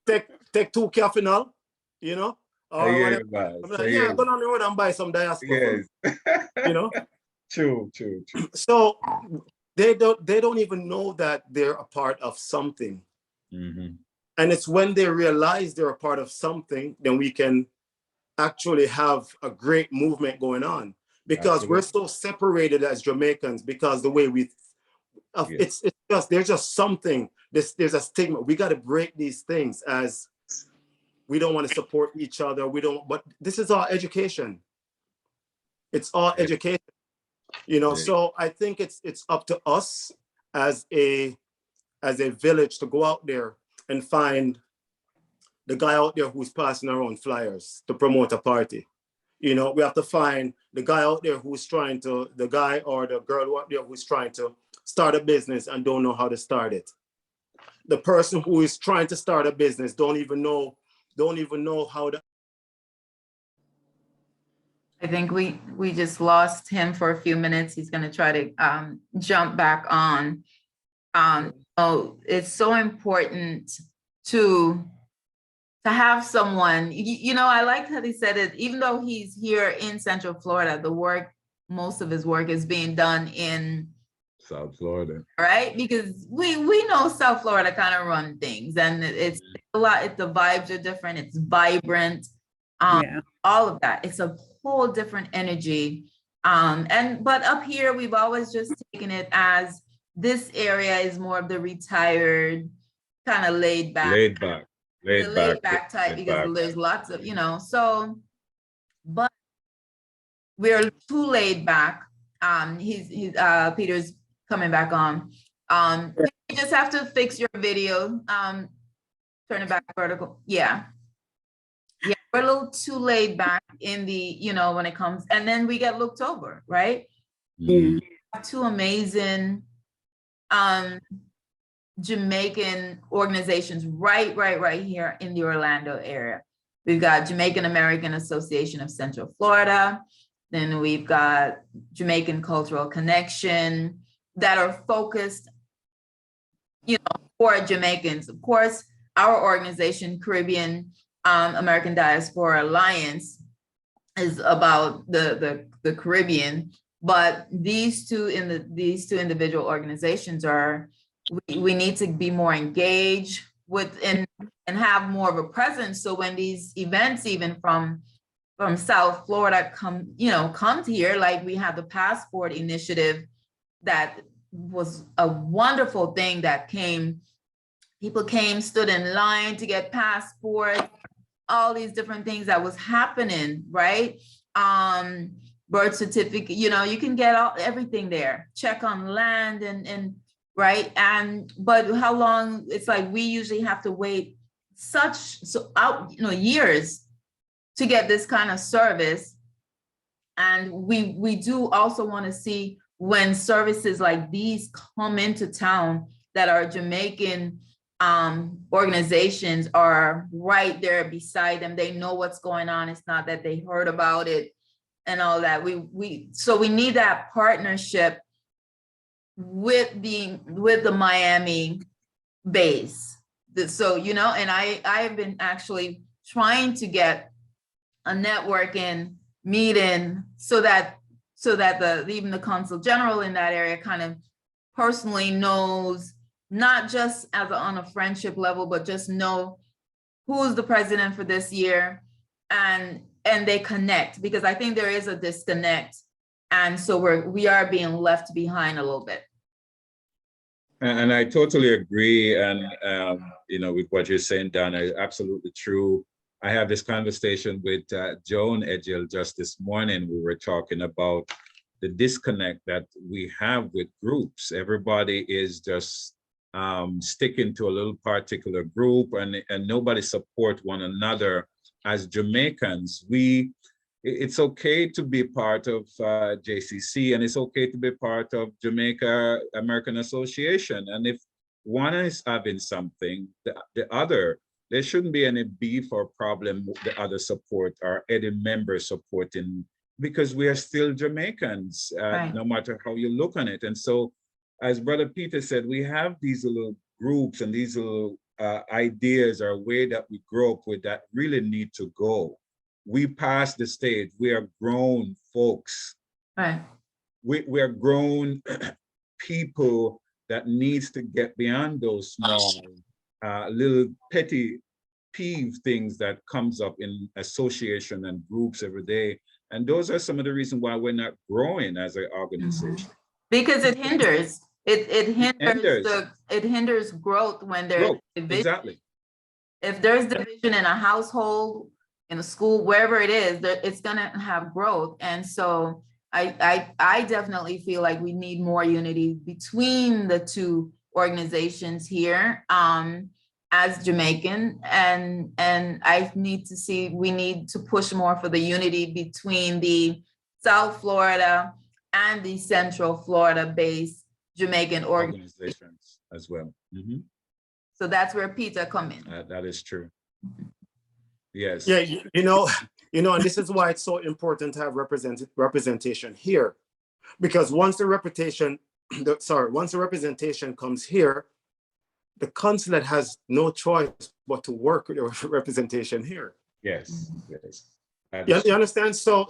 Take 2 caffeinol, you know? Or Yeah, I'm like, yeah, go down the road and buy some diaspora. Yes. You know? True. So they don't even know that they're a part of something. Mm-hmm. And it's when they realize they're a part of something, then we can actually have a great movement going on, because we're so separated as Jamaicans, because the way it's just, there's just something, there's a stigma. We got to break these things, as we don't want to support each other. But this is our education. It's all education, you know? So I think it's up to us as a village to go out there and find the guy out there who's passing around flyers to promote a party. You know, we have to find the guy out there the guy or the girl out there who's trying to start a business and don't know how to start it. The person who is trying to start a business don't even know how to. I think we just lost him for a few minutes. He's going to try to jump back on. It's so important to have someone, you know, I like how he said it, even though he's here in Central Florida, most of his work is being done in South Florida, right? Because we know South Florida kind of run things, and it's a lot, the vibes are different, it's vibrant, all of that. It's a whole different energy. But up here, we've always just taken it as this area is more of the retired, kind of laid back type, because there's lots of, you know, so, but we're too laid back. He's Peter's coming back on. You just have to fix your video, turn it back vertical. Yeah, we're a little too laid back in the, you know, when it comes, and then we get looked over, right? Mm-hmm. Two amazing Jamaican organizations right here in the Orlando area. We've got Jamaican American Association of Central Florida. Then we've got Jamaican Cultural Connection that are focused, you know, for Jamaicans. Of course, our organization, Caribbean American Diaspora Alliance, is about the Caribbean, but these two individual organizations are, we need to be more engaged with and have more of a presence. So when these events, even from South Florida, come here, like we have the Passport Initiative, that was a wonderful thing that came. People came, stood in line to get passports, all these different things that was happening, right? Birth certificate, you know, you can get everything there. Check on land and right. But how long? It's like we usually have to wait years to get this kind of service. And we do also want to see when services like these come into town, that our Jamaican organizations are right there beside them. They know what's going on. It's not that they heard about it and all that. So we need that partnership with the Miami base. So, you know, and I have been actually trying to get a networking meeting so that even the consul general in that area kind of personally knows, not just on a friendship level, but just know who's the president for this year, and they connect, because I think there is a disconnect, and so we are being left behind a little bit. And I totally agree, and you know, with what you're saying, Donna, absolutely true. I have this conversation with Joan Edgell just this morning. We were talking about the disconnect that we have with groups. Everybody is just sticking to a little particular group, and nobody support one another. As Jamaicans, it's okay to be part of JCC, and it's okay to be part of Jamaica American Association. And if one is having something, the other, there shouldn't be any beef or problem with the other support or any member supporting, because we are still Jamaicans, Right. no matter how you look on it. And so, as Brother Peter said, we have these little groups and these little ideas or way that we grow up with that really need to go. We passed the stage. We are grown folks. Right. We are grown people that needs to get beyond those small little petty peeve things that comes up in association and groups every day. And those are some of the reasons why we're not growing as an organization. Because it hinders. It hinders growth when there's division. Exactly. If there's division in a household, in a school, wherever it is, it's gonna have growth. And so I definitely feel like we need more unity between the two organizations here as Jamaican, and we need to push more for the unity between the South Florida and the Central Florida based Jamaican organizations as well. Mm-hmm. So that's where Peter come in. That is true. Yes. Yeah, you know, and this is why it's so important to have representation here, because once the representation comes here, the consulate has no choice but to work with the representation here. Yes. Yes. You understand? So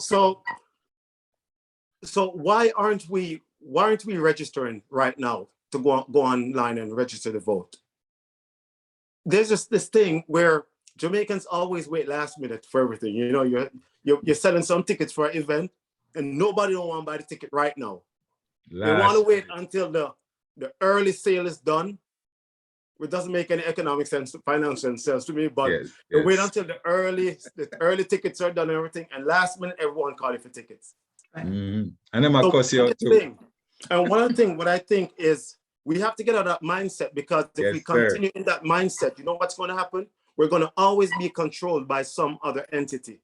why aren't we registering right now to go online and register to vote? There's just this thing where Jamaicans always wait last minute for everything. You know, you're selling some tickets for an event, and nobody don't want to buy the ticket right now. They want to wait until the early sale is done, which doesn't make any economic sense, financial sense to me. But they wait until the early tickets are done and everything, and last minute everyone calling for tickets. Right. Mm-hmm. And then one of the things, what I think is, we have to get out of that mindset, because if we continue in that mindset, you know what's going to happen? We're going to always be controlled by some other entity,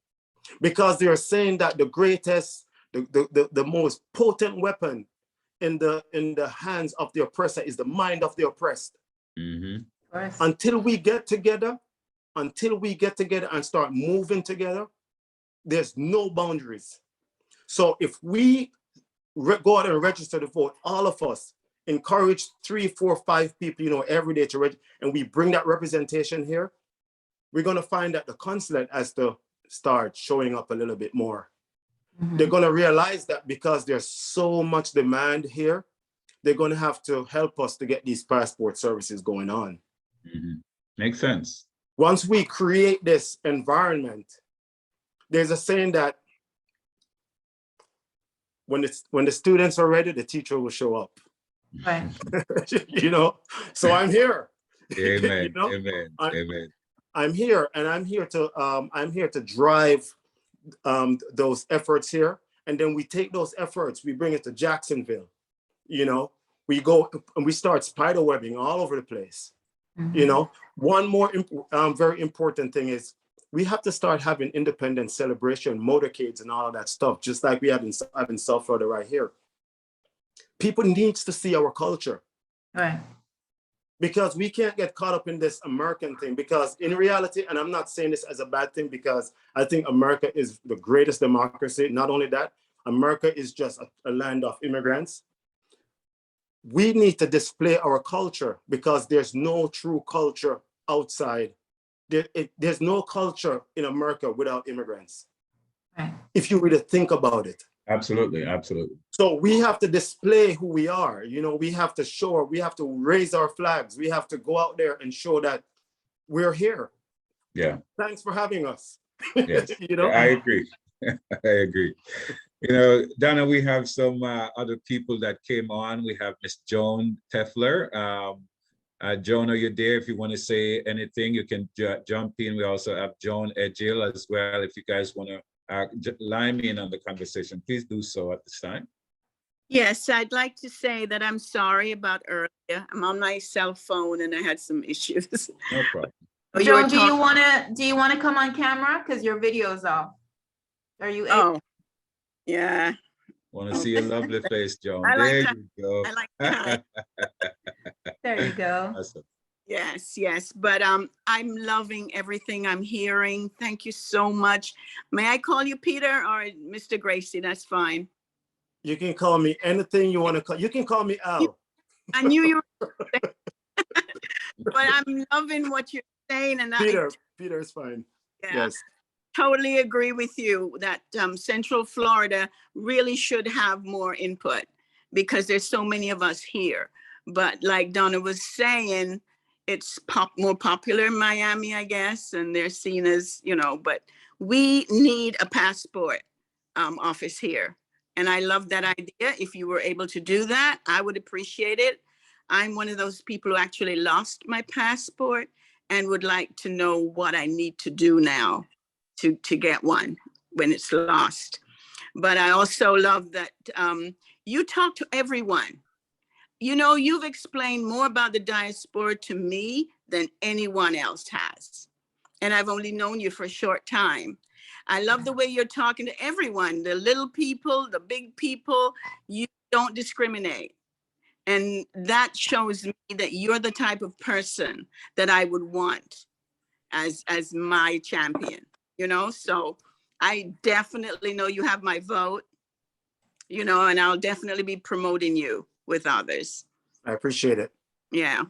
because they're saying that the greatest, the most potent weapon in the hands of the oppressor is the mind of the oppressed. Mm-hmm. Until we get together and start moving together, there's no boundaries. So if we go out and register to vote, all of us encourage 3, 4, 5 people, you know, every day to register, and we bring that representation here, we're going to find that the consulate has to start showing up a little bit more. Mm-hmm. They're going to realize that because there's so much demand here, they're going to have to help us to get these passport services going on. Mm-hmm. Makes sense. Once we create this environment, there's a saying that when the students are ready, the teacher will show up. Right. You know, so I'm here. Amen. You know? Amen. Amen. I'm here, and I'm here to drive those efforts here, and then we take those efforts, we bring it to Jacksonville. You know, we go and we start spider webbing all over the place. Mm-hmm. You know, one more very important thing is we have to start having independence celebration, motorcades, and all of that stuff, just like we have in South Florida right here. People need to see our culture. Right. Because we can't get caught up in this American thing, because in reality, and I'm not saying this as a bad thing, because I think America is the greatest democracy. Not only that, America is just a land of immigrants. we need to display our culture, because there's no true culture outside. There's no culture in America without immigrants, Right. if you really think about it. Absolutely, absolutely. So we have to display who we are. You know, we have to show, we have to raise our flags. We have to go out there and show that we're here. Yeah. Thanks for having us. Yes. You know, I agree. I agree. You know, Donna, we have some other people that came on. We have Miss Joan Teffler. Joan, are you there? If you want to say anything, you can jump in. We also have Joan Edgil as well. If you guys want to line in on the conversation, please do so at this time. Yes, I'd like to say that I'm sorry about earlier. I'm on my cell phone and I had some issues. No problem. Joan, do you want to come on camera? Because your video's off. Are you able? Oh, yeah. Want to see your lovely face, Joan. I like There that. you go. I like that. There you go. Awesome. Yes, yes. But I'm loving everything I'm hearing. Thank you so much. May I call you Peter or Mr. Gracey? That's fine. you can call me anything you want to call. You can call me Al. I knew you were, but I'm loving what you're saying, and Peter is fine. Yeah. Yes. Totally agree with you that Central Florida really should have more input, because there's so many of us here. But like Donna was saying, it's more popular in Miami, I guess, and they're seen as, you know, but we need a passport office here. And I love that idea. If you were able to do that, I would appreciate it. I'm one of those people who actually lost my passport and would like to know what I need to do now to get one when it's lost. But I also love that you talk to everyone. You know, you've explained more about the diaspora to me than anyone else has. And I've only known you for a short time. I love the way you're talking to everyone, the little people, the big people. You don't discriminate. And that shows me that you're the type of person that I would want as my champion, you know? So I definitely know you have my vote, you know, and I'll definitely be promoting you with others. I appreciate it. Yeah.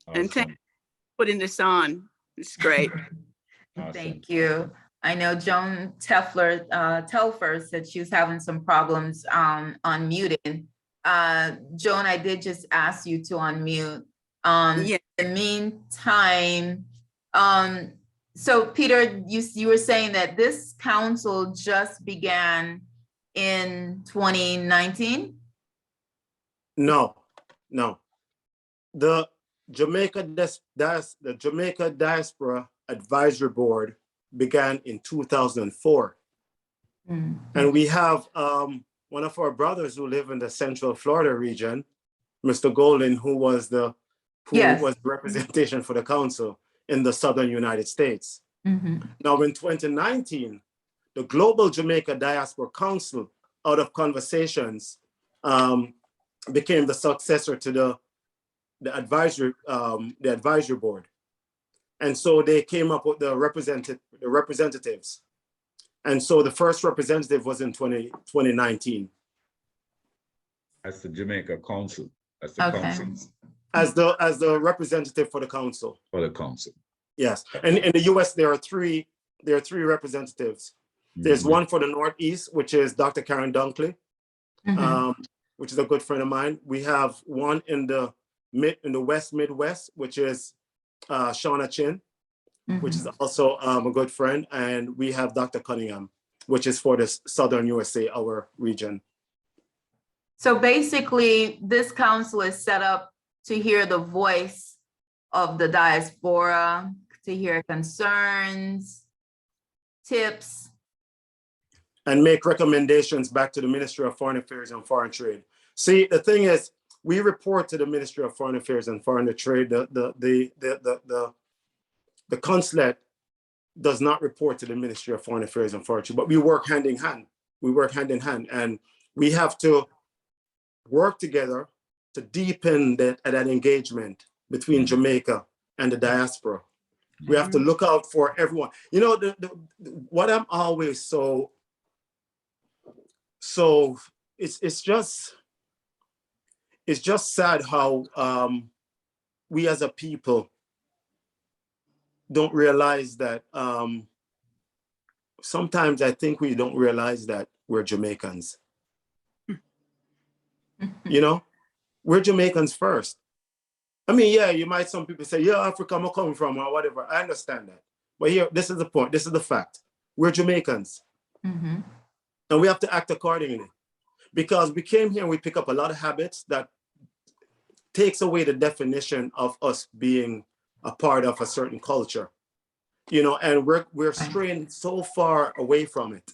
Awesome. And thanks for putting this on. It's great. Awesome. Thank you. I know Joan Telfer said she was having some problems unmuting. Joan, I did just ask you to unmute. Yeah. In the meantime, so Peter, you were saying that this council just began in 2019? No. The Jamaica Diaspora Advisory Board began in 2004. Mm-hmm. And we have one of our brothers who live in the Central Florida region, Mr. Golden, who was the representation for the council in the Southern United States. Mm-hmm. Now in 2019, the Global Jamaica Diaspora Council, out of conversations, became the successor to the advisory board. And so they came up with the representatives. And so the first representative was in 2019. That's the Jamaica Council. That's the council. As the representative for the council. For the council. Yes. And in the US, there are three representatives. There's one for the Northeast, which is Dr. Karen Dunkley, which is a good friend of mine. We have one in the West Midwest, which is Shauna Chin, which is also a good friend. And we have Dr. Cunningham, which is for the Southern USA, our region. So basically, this council is set up to hear the voice of the diaspora, to hear concerns, tips. And make recommendations back to the Ministry of Foreign Affairs and Foreign Trade. See, the thing is, we report to the Ministry of Foreign Affairs and Foreign Trade. The consulate does not report to the Ministry of Foreign Affairs and Foreign Trade, but we work hand in hand. And we have to work together to deepen that engagement between Jamaica and the diaspora. We have to look out for everyone. You know, what I'm always it's it's just sad how we as a people don't realize that. Sometimes I think we don't realize that we're Jamaicans. You know, we're Jamaicans first. I mean, yeah, you might, some people say, yeah, Africa, I'm coming from, or whatever. I understand that. But here, this is the point. This is the fact. We're Jamaicans. Mm-hmm. And we have to act accordingly. Because we came here and we pick up a lot of habits that takes away the definition of us being a part of a certain culture. You know, and we're straying so far away from it.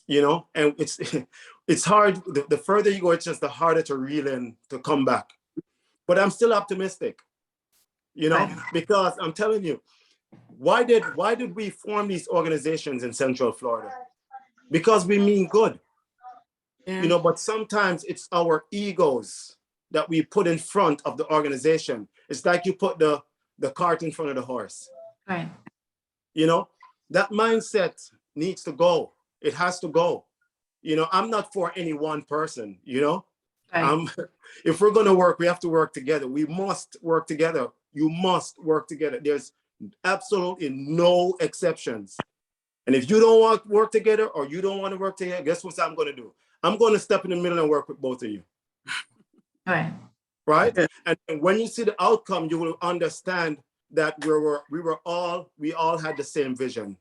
You know, and it's hard. The further you go, it's just the harder to reel in, to come back. But I'm still optimistic, you know, because I'm telling you, why did we form these organizations in Central Florida? Because we mean good, you know, but sometimes it's our egos that we put in front of the organization. It's like you put the cart in front of the horse. Right. You know, that mindset needs to go. It has to go. You know, I'm not for any one person, you know. Right. If we're going to work, we have to work together. We must work together. You must work together. There's absolutely no exceptions. And if you don't want to work together, or you don't want to work together, guess what I'm going to do? I'm going to step in the middle and work with both of you. Right. Right? And when you see the outcome, you will understand that we all had the same vision.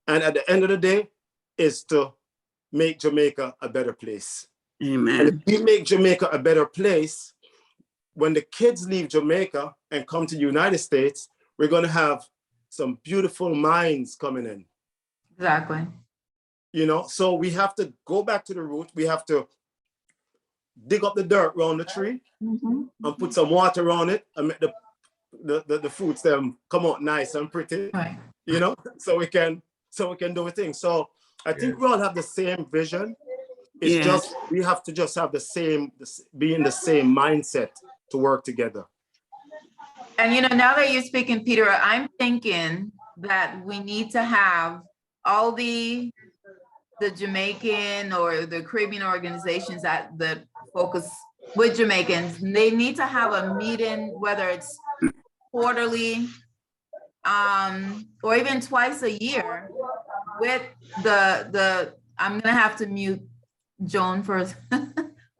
And at the end of the day, is to make Jamaica a better place. Amen. And if we make Jamaica a better place, when the kids leave Jamaica and come to the United States, we're going to have some beautiful minds coming in. Exactly. You know, so we have to go back to the root. We have to dig up the dirt around the tree and put some water on it and make the fruits them come out nice and pretty. Right. You know, so we can do a thing. So I think we all have the same vision. It's just, we have to just have be in the same mindset to work together. And, you know, now that you're speaking, Peter, I'm thinking that we need to have all the Jamaican or the Caribbean organizations that focus with Jamaicans. They need to have a meeting, whether it's quarterly, or even twice a year, with I'm gonna have to mute Joan for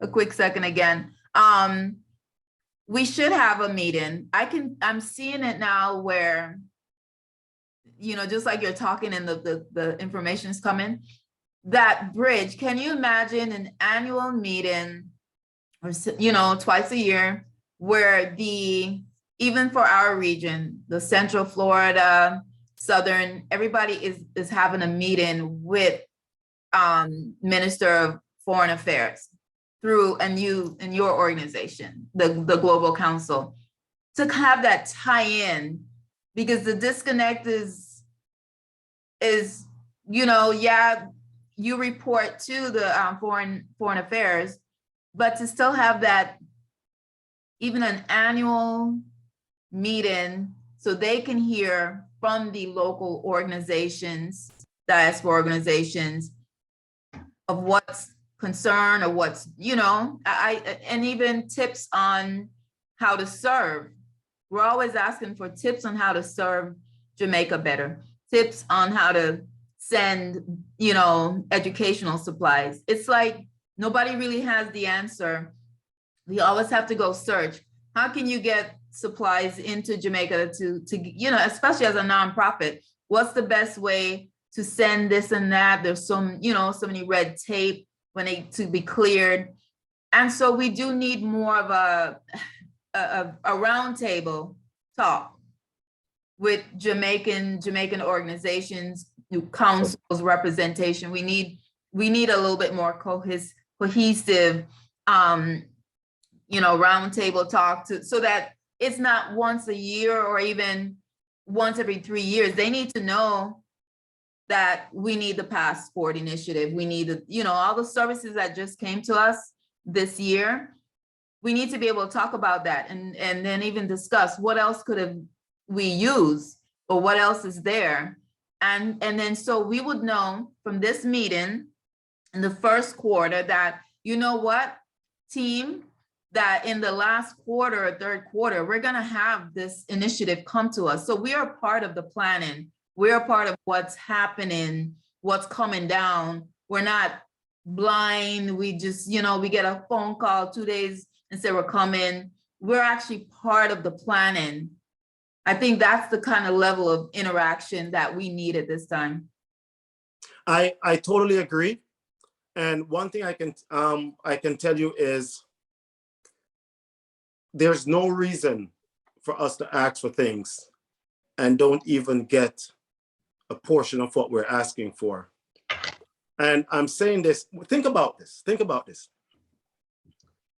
a quick second again. We should have a meeting. I'm seeing it now where, you know, just like you're talking and the information is coming, that bridge, can you imagine an annual meeting, or, you know, twice a year, where even for our region, the Central Florida, Southern, everybody is having a meeting with Minister of Foreign Affairs through in your organization, the Global Council, to have that tie-in, because the disconnect is, you know, yeah, you report to the foreign affairs, but to still have that, even an annual meeting, so they can hear from the local organizations, diaspora organizations, of what's concerned or what's, you know, and even tips on how to serve. We're always asking for tips on how to serve Jamaica better, tips on how to send, you know, educational supplies. It's like nobody really has the answer. We always have to go search. How can you get supplies into Jamaica to you know, especially as a nonprofit, what's the best way to send this and that? There's so many red tape to be cleared. And so we do need more of a roundtable talk with Jamaican organizations, councils, representation. We need a little bit more cohesive, you know, roundtable talk so that it's not once a year or even once every 3 years. They need to know that we need the passport initiative. We need, you know, all the services that just came to us this year. We need to be able to talk about that and then even discuss what else could we use, or what else is there. And then so we would know from this meeting in the first quarter that, you know what, team, that in the last quarter or third quarter, we're going to have this initiative come to us. So we are part of the planning. We are part of what's happening, what's coming down. We're not blind. We just, you know, we get a phone call 2 days and say we're coming. We're actually part of the planning. I think that's the kind of level of interaction that we need at this time. I totally agree. And one thing I can tell you is there's no reason for us to ask for things and don't even get a portion of what we're asking for. And I'm saying this, think about this.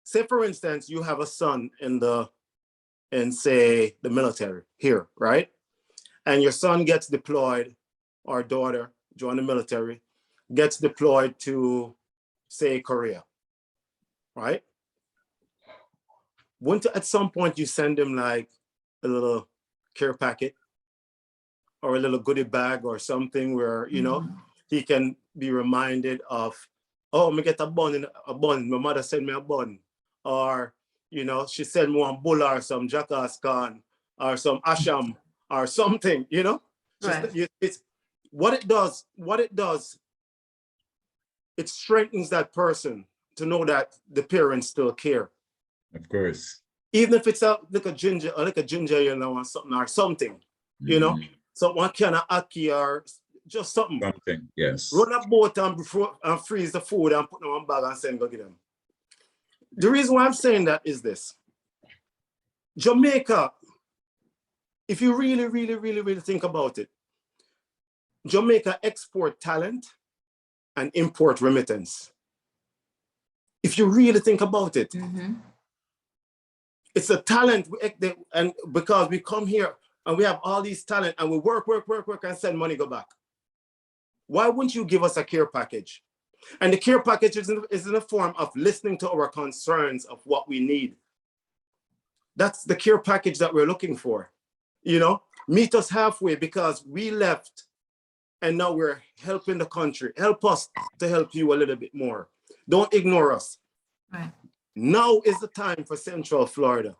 Say, for instance, you have a son in say the military here, right? And your son gets deployed, or daughter join the military, gets deployed to, say, Korea, right? Wouldn't at some point you send him like a little care packet or a little goodie bag or something where, you know, he can be reminded of, oh, me get a bun, my mother sent me a bun. Or, you know, she sent me one bull or some jackass corn or some asham or something, you know? Right. It's what it does, it strengthens that person to know that the parents still care. Of course. Even if it's like a ginger, you know, or something, you know? So one kind of ackee or just something. Something, yes. Run a boat and freeze the food and put them on bag and send go get them. The reason why I'm saying that is this. Jamaica, if you really think about it, Jamaica export talent and import remittance. If you really think about it, it's a talent, and because we come here and we have all these talent and we work and send money go back. Why wouldn't you give us a care package? And the care package is in the form of listening to our concerns of what we need. That's the care package that we're looking for. You know, meet us halfway because we left and now we're helping the country. Help us to help you a little bit more. Don't ignore us. Right. Now is the time for Central Florida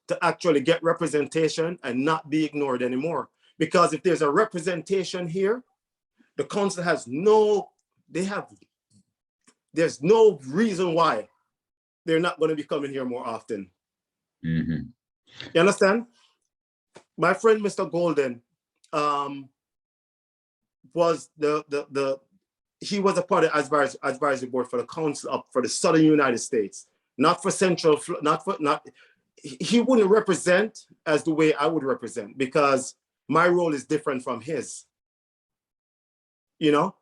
to actually get representation and not be ignored anymore. Because if there's a representation here, the council has there's no reason why they're not going to be coming here more often. You understand? My friend, Mr. Golden, was he was a part of the advisory board for the council up for the Southern United States, not for Central, he wouldn't represent as the way I would represent because my role is different from his. You know,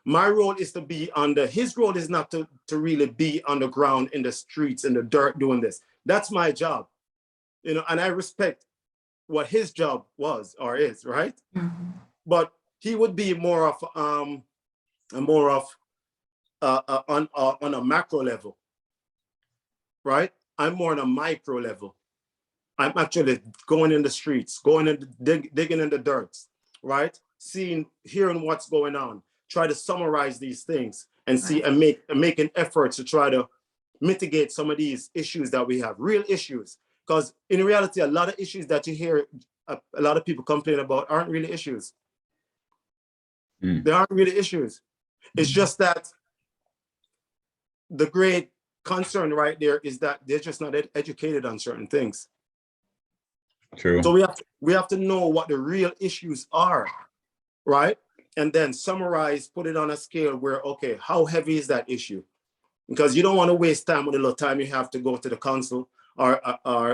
my role is to be his role is not to really be on the ground in the streets, in the dirt doing this. That's my job, you know, and I respect what his job was or is, right? But he would be more of on a macro level, right? I'm more on a micro level. I'm actually going in the streets, going and digging in the dirt, right? Hearing what's going on, try to summarize these things and see and make an effort to try to mitigate some of these issues that we have, real issues. Because in reality, a lot of issues that you hear a lot of people complain about aren't really issues. They aren't really issues. It's just that the great concern right there is that they're just not educated on certain things. True. So we have to know what the real issues are, right? And then summarize, put it on a scale where, okay, how heavy is that issue? Because you don't want to waste time with a little time you have to go to the council or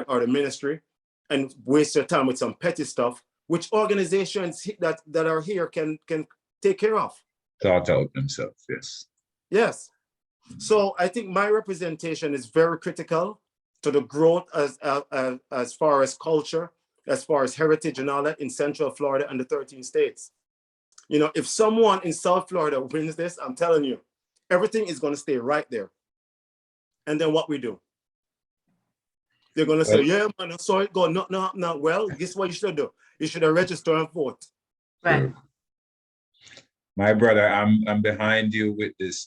the ministry and waste your time with some petty stuff, which organizations that are here can take care of. Thought out themselves, yes. Yes. So I think my representation is very critical to the growth as far as culture, as far as heritage and all that in Central Florida and the 13 states. You know, if someone in South Florida wins this, I'm telling you, everything is going to stay right there. And then what we do? They're going to say, yeah, man, I saw it go. No. Well, guess what you should do? You should have registered and vote. Right. My brother, I'm behind you with this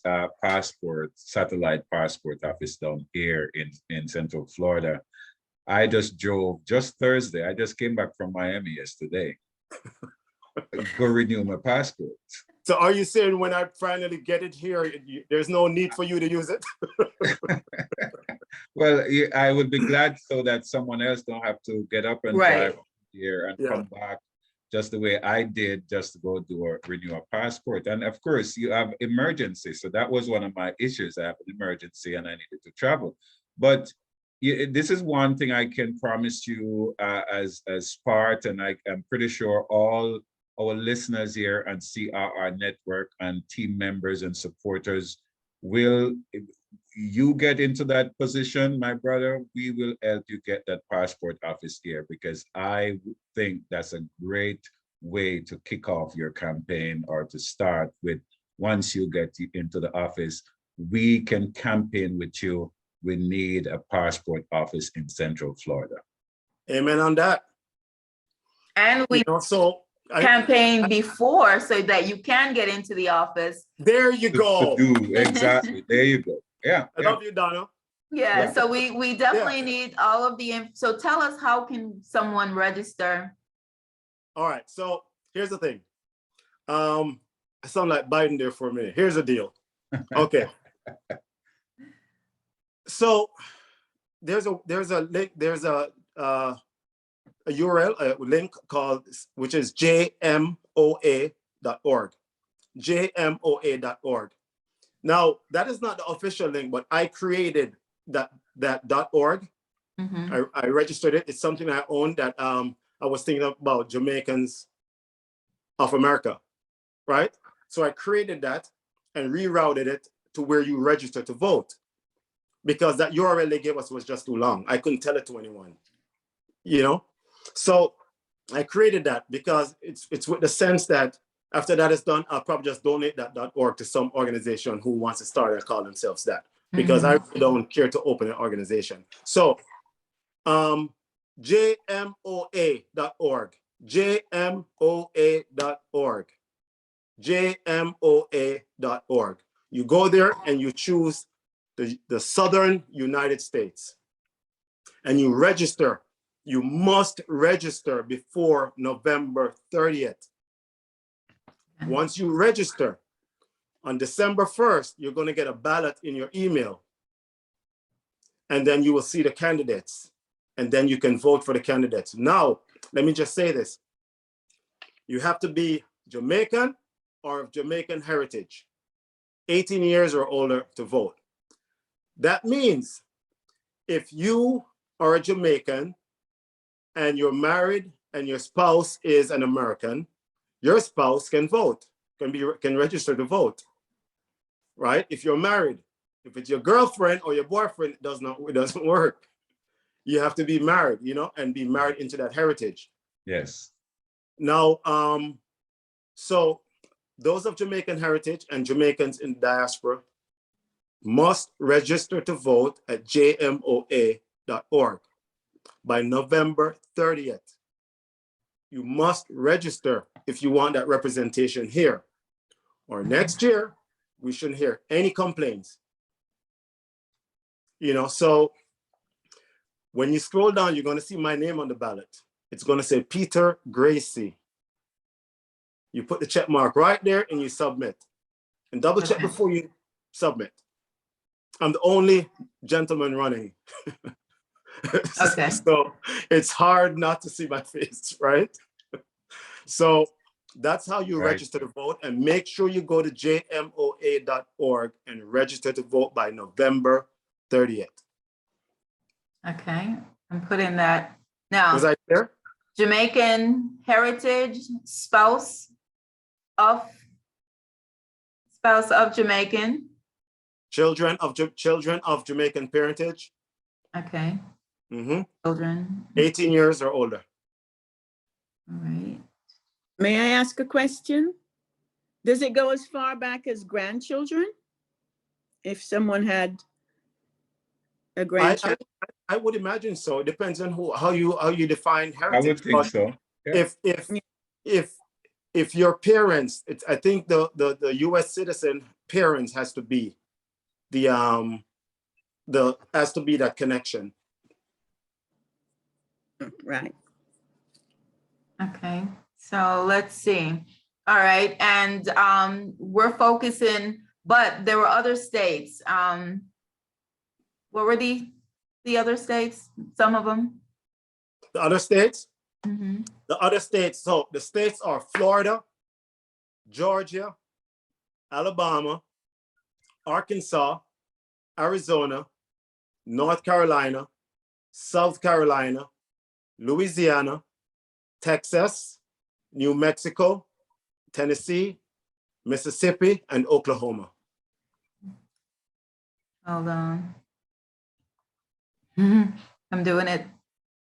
satellite passport office down here in Central Florida. I just drove just Thursday. I just came back from Miami yesterday. Go renew my passport. So are you saying when I finally get it here, there's no need for you to use it? Well, I would be glad so that someone else don't have to get up and Right. drive here and Yeah. come back just the way I did, just to go renew a passport. And of course, you have emergency. So that was one of my issues. I have an emergency and I needed to travel. But this is one thing I can promise you as part, and I'm pretty sure all our listeners here and CRR Network and team members and supporters will, if you get into that position, my brother, we will help you get that passport office here, because I think that's a great way to kick off your campaign, or to start with. Once you get into the office, we can campaign with you. We need a passport office in Central Florida. Amen on that. And we So campaign before so that you can get into the office. there you go. To do, exactly. There you go. Yeah. I love you, Donna. Yeah, Yeah. so we definitely need all of the, so tell us, how can someone register? All right, so here's the thing. I sound like Biden there for a minute. Here's the deal. Okay. So there's a link, there's a URL, a link called, which is jmoa.org. jmoa.org. Now, that is not the official link, but I created that .org. Mhm. I registered it. It's something I own that I was thinking about Jamaicans of America, right? So I created that and rerouted it to where you register to vote, because that URL they gave us was just too long. I couldn't tell it to anyone, you know? So I created that because it's with the sense that after that is done, I'll probably just donate that .org to some organization who wants to start and call themselves that, because I really don't care to open an organization. So jmoa.org, jmoa.org, jmoa.org. You go there and you choose the Southern United States and you register. You must register before November 30th. Once you register, on December 1st, you're going to get a ballot in your email. And then you will see the candidates. And then you can vote for the candidates. Now, let me just say this. You have to be Jamaican or of Jamaican heritage, 18 years or older to vote. That means if you are a Jamaican and you're married and your spouse is an American, your spouse can vote, can register to vote, right? If you're married, if it's your girlfriend or your boyfriend, it doesn't work. You have to be married, you know, and be married into that heritage. Yes. Now, so those of Jamaican heritage and Jamaicans in diaspora must register to vote at jmoa.org by November 30th. You must register if you want that representation here. Or next year, we shouldn't hear any complaints. You know, so when you scroll down, you're going to see my name on the ballot. It's going to say Peter Gracey. You put the check mark right there and you submit. And double check before you submit. I'm the only gentleman running. Okay. So it's hard not to see my face, right? So that's how you register to vote, and make sure you go to jmoa.org and register to vote by November 30th. Okay, I'm putting that now. Was I there? Jamaican heritage, spouse of Jamaican. Children of Jamaican parentage. Okay. Mm-hmm. Children. 18 years or older. All right. May I ask a question? Does it go as far back as grandchildren? If someone had a grandchild? I would imagine so. It depends on how you define heritage. I would think so. Yeah. If if your parents, I think the US citizen parents has to be has to be that connection. Right. Okay, so let's see. All right, and we're focusing, but there were other states. What were the other states? Some of them? The other states? Mhm. The other states, so the states are Florida, Georgia, Alabama, Arkansas, Arizona, North Carolina, South Carolina, Louisiana, Texas, New Mexico, Tennessee, Mississippi, and Oklahoma. Hold on. I'm doing it.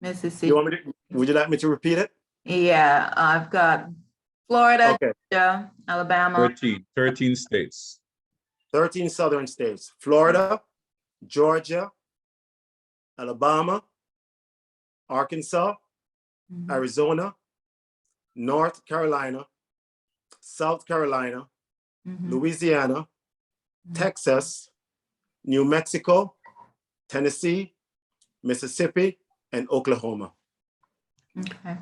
Mississippi. You want me to, would you like me to repeat it? Yeah, I've got Florida, Okay. Georgia, Alabama. 13 states. 13 southern states: Florida, Georgia, Alabama, Arkansas, Mhm. Arizona, North Carolina, South Carolina, Mhm. Louisiana, Mhm. Texas, New Mexico, Tennessee, Mississippi, and Oklahoma. Okay.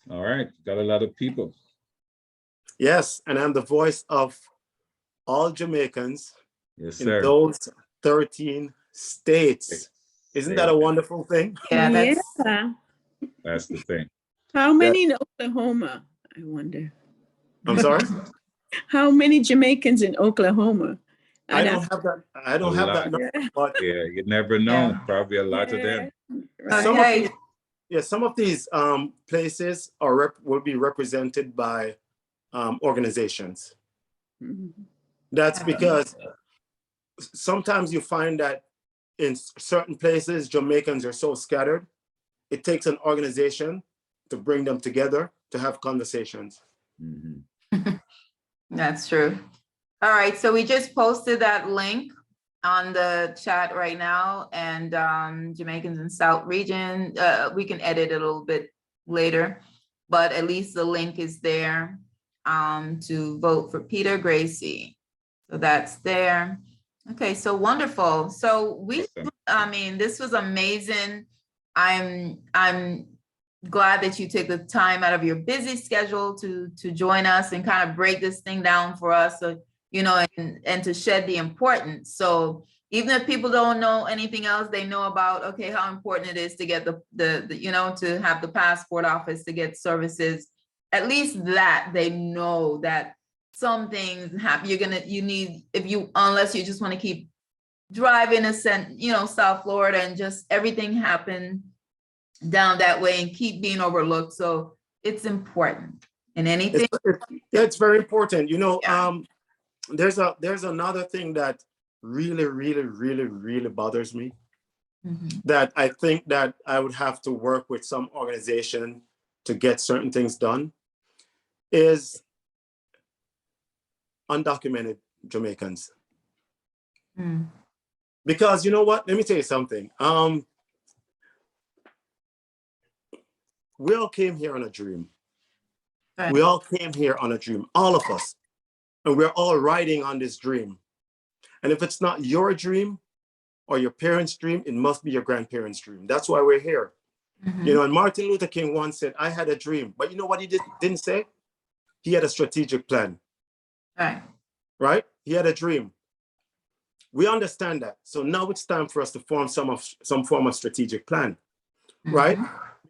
All right, got a lot of people. Yes, and I'm the voice of all Jamaicans Yes, in sir. those 13 states. Isn't that a wonderful thing? Yeah, that's That's the thing. How many in Oklahoma? I wonder. I'm sorry? How many Jamaicans in Oklahoma? I don't have that. I don't A have lot. that number, but Yeah, you never know. Yeah. Probably a lot of them. some of okay. these, some of these places are will be represented by organizations. Mhm. That's because sometimes you find that in certain places, Jamaicans are so scattered, it takes an organization to bring them together to have conversations. Mhm. That's true. All right, so we just posted that link on the chat right now, and Jamaicans in South region, we can edit it a little bit later, but at least the link is there to vote for Peter Gracey. So that's there. Okay, so wonderful. So Awesome. I mean, this was amazing. I'm glad that you took the time out of your busy schedule to join us and kind of break this thing down for us, so you know, and to shed the importance. So even if people don't know anything else, they know about, okay, how important it is to get the you know, to have the passport office to get services. At least that they know that some things happen. You need, unless you just want to keep driving you know, South Florida and just everything happen down that way and keep being overlooked. So it's important in anything. It's very important. You know, Yeah. there's another thing that really bothers me, that I think that I would have to work with some organization to get certain things done, is undocumented Jamaicans. Because you know what? Let me tell you something. We all came here on a dream. Right. We all came here on a dream, all of us. And we're all riding on this dream. And if it's not your dream or your parents' dream, it must be your grandparents' dream. That's why we're here. You know, and Martin Luther King once said, I had a dream. But you know what he didn't say? He had a strategic plan. Right. Right? He had a dream. We understand that. So now it's time for us to form some form of strategic plan. Right?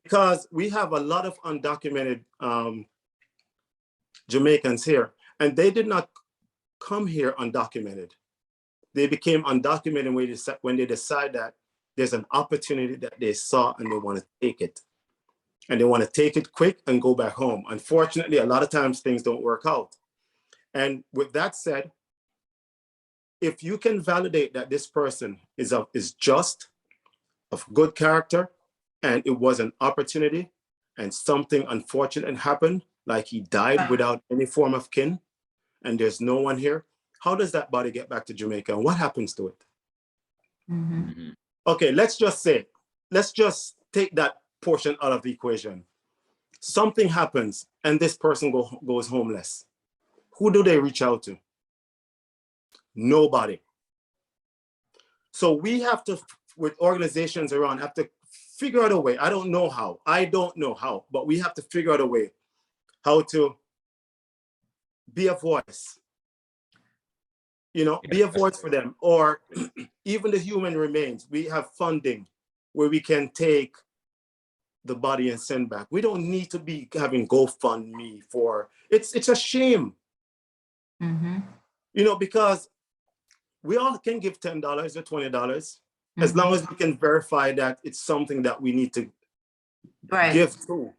Because we have a lot of undocumented Jamaicans here, and they did not come here undocumented. They became undocumented when they decide that there's an opportunity that they saw and they want to take it. And they want to take it quick and go back home. Unfortunately, a lot of times things don't work out. And with that said, if you can validate that this person is just, of good character, and it was an opportunity, and something unfortunate happened, like he died without any form of kin, and there's no one here, how does that body get back to Jamaica, and what happens to it? Okay, let's just take that portion out of the equation. something happens and this person goes homeless, who do they reach out to? Nobody. So we have to, with organizations around, have to figure out a way. I don't know how, but we have to figure out a way how to be a voice, you know, be a voice for them. Or even the human remains, we have funding where we can take the body and send back. We don't need to be having GoFundMe for, it's a shame, you know, because we all can give $10 or $20 as long as we can verify that it's something that we need to give to.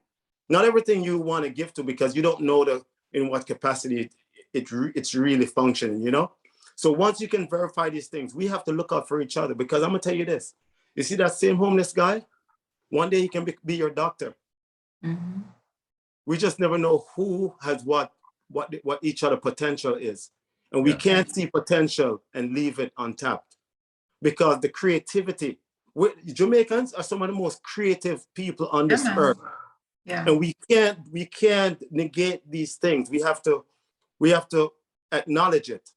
Not everything you want to give to, because you don't know in what capacity it's really functioning, you know? So once you can verify these things, we have to look out for each other, because I'm gonna tell you this. You see that same homeless guy? One day he can be your doctor. We just never know who has what each other potential is. And we can't see potential and leave it untapped, because the creativity, Jamaicans are some of the most creative people on this earth. And we can't negate these things. We have to acknowledge it.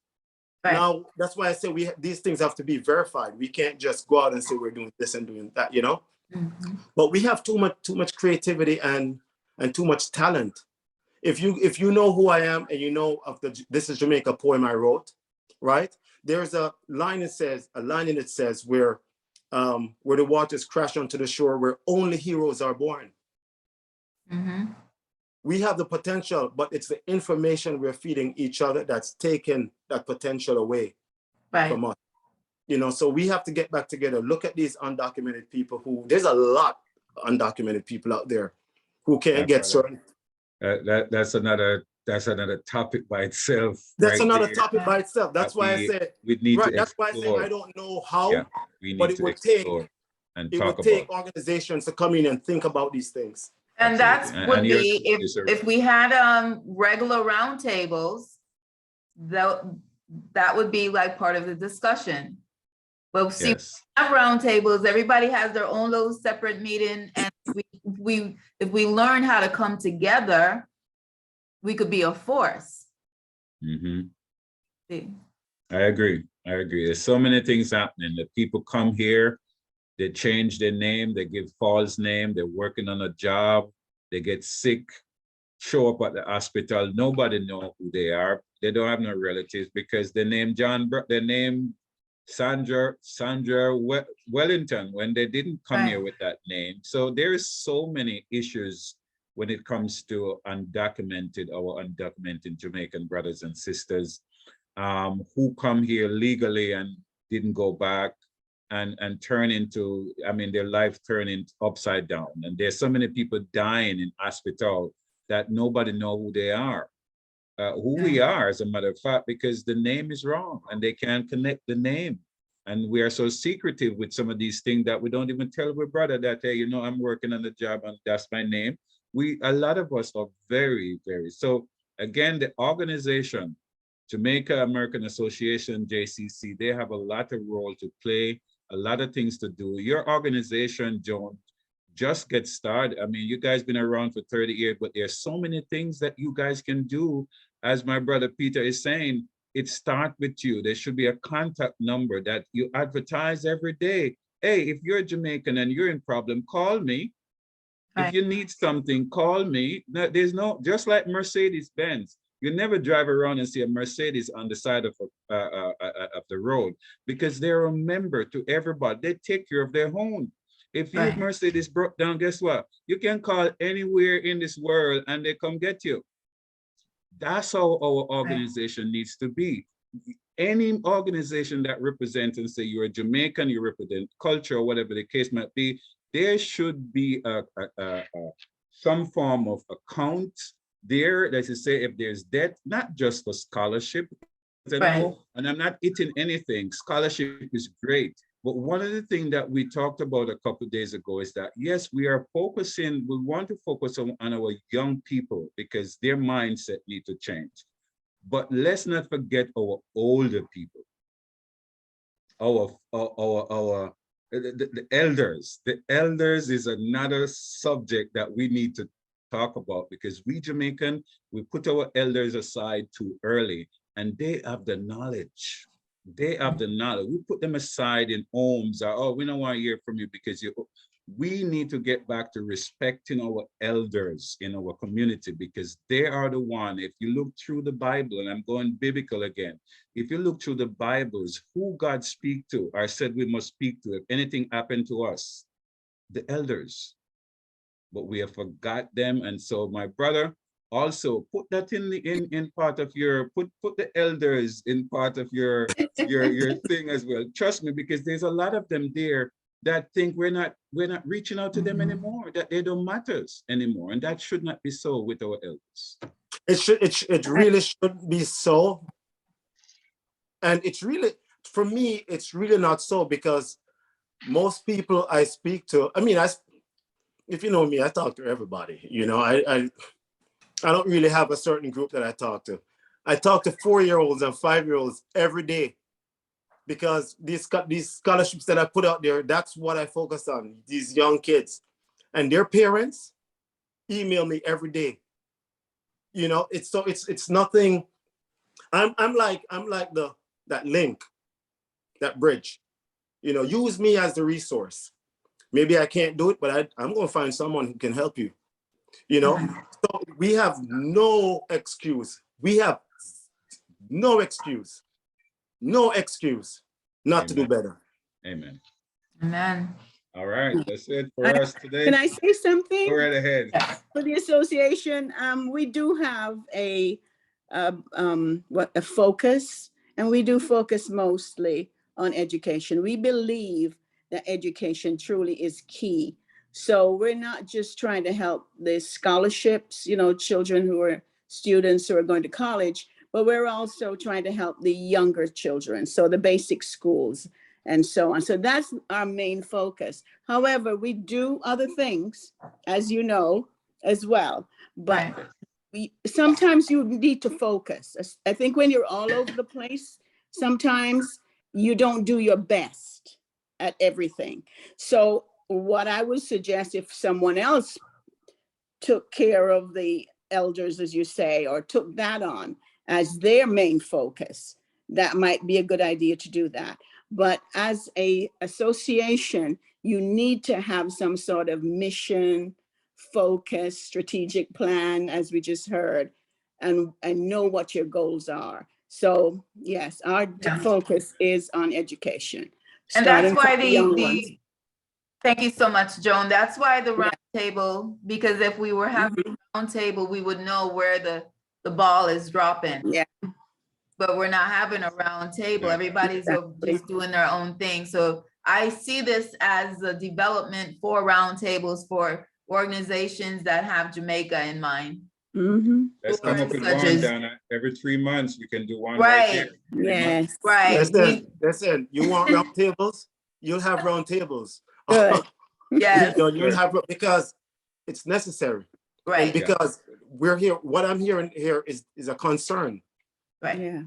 Now, that's why I say these things have to be verified. We can't just go out and say we're doing this and doing that, you know? But we have too much creativity and too much talent. If you know who I am, and you know of This Is Jamaica poem I wrote, right? There's a line in it says where the waters crash onto the shore, where only heroes are born. We have the potential, but it's the information we're feeding each other that's taken that potential away from us. You know, so we have to get back together, look at these undocumented people there's a lot of undocumented people out there who can't get certain. That's another topic by itself. That's another topic by itself. That's why I said we need to that's why I say I don't know how, but it would take organizations to come in and think about these things. And that's would be if we had regular roundtables, that would be like part of the discussion. Well, see, we have roundtables, everybody has their own little separate meeting, and if we learn how to come together, we could be a force. I agree. There's so many things happening. The people come here, they change their name, they give false name, they're working on a job, they get sick, show up at the hospital, nobody know who they are. They don't have no relatives, because they name Sandra Wellington when they didn't come here with that name. So there is so many issues when it comes to our undocumented Jamaican brothers and sisters who come here legally and didn't go back and turn into, their life turning upside down. And there's so many people dying in hospital that nobody know who they are. Who we are, as a matter of fact, because the name is wrong and they can't connect the name. And we are so secretive with some of these things that we don't even tell our brother that, hey, you know, I'm working on the job and that's my name. A lot of us are very, very, so again, the organization, Jamaica American Association, JCC, they have a lot of role to play, a lot of things to do. Your organization, Joan, just get started. You guys been around for 30 years, but there's so many things that you guys can do. As my brother Peter is saying, it starts with you. There should be a contact number that you advertise every day. Hey, if you're Jamaican and you're in problem, call me. If you need something, call me. There's just like Mercedes-Benz. You never drive around and see a Mercedes on the side of the road, because they're a member to everybody. They take care of their own. If your Mercedes broke down, guess what? You can call anywhere in this world and they come get you. That's how our organization needs to be. Any organization that represents and say you're a Jamaican, you represent culture, or whatever the case might be, there should be some form of account there that is say if there's debt, not just for scholarship. And I'm not eating anything. Scholarship is great. But one of the things that we talked about a couple of days ago is that, yes, we want to focus on our young people because their mindset need to change. But let's not forget our older people, the elders. The elders is another subject that we need to talk about, because we Jamaican, we put our elders aside too early, and they have the knowledge. They have the knowledge. We put them aside in homes. Oh, we don't want to hear from you because you. We need to get back to respecting our elders in our community, because they are the one. If you look through the Bible, and I'm going biblical again, if you look through the Bibles, who God speak to or said we must speak to if anything happened to us? The elders. But we have forgot them. And so, my brother, also put that in part of your put the elders in part of your thing as well. Trust me, because there's a lot of them there that think we're not reaching out to them anymore, that they don't matters anymore, and that should not be so with our elders. It really should be so, and it's really, for me, it's really not so, because most people I speak to, I mean, if you know me, I talk to everybody. You know, I don't really have a certain group that I talk to. I talk to 4-year-olds and 5-year-olds every day, because these scholarships that I put out there, that's what I focus on, these young kids. And their parents email me every day. You know, it's nothing. I'm like that link, that bridge. You know, use me as the resource. Maybe I can't do it, but I'm going to find someone who can help you. You know, so we have no excuse. We have no excuse not to do better. Amen. Amen. All right, that's it for us today. Can I say something? Go right ahead. For the association, we do have a focus, and we do focus mostly on education. We believe that education truly is key. So we're not just trying to help the scholarships, you know, children who are students who are going to college, but we're also trying to help the younger children, so the basic schools and so on. So that's our main focus. However, we do other things, as you know, as well. But sometimes you need to focus. I think when you're all over the place, sometimes you don't do your best at everything. So what I would suggest, if someone else took care of the elders, as you say, or took that on as their main focus, that might be a good idea to do that. But as a association, you need to have some sort of mission, focus, strategic plan, as we just heard, and know what your goals are. So yes, our focus is on education. And that's why thank you so much, Joan. That's why the round table, because if we were having a round table, we would know where the ball is dropping. Yeah. But we're not having a round table. Everybody's just doing their own thing. So I see this as a development for round tables for organizations that have Jamaica in mind. Let's come up with one, Donna. Every 3 months we can do one. Right. Yes. Right. Listen, you want round tables? You'll have round tables. Good. Yes. You'll have, because it's necessary. Right. And because we're here, what I'm hearing here is a concern. Right. Yeah.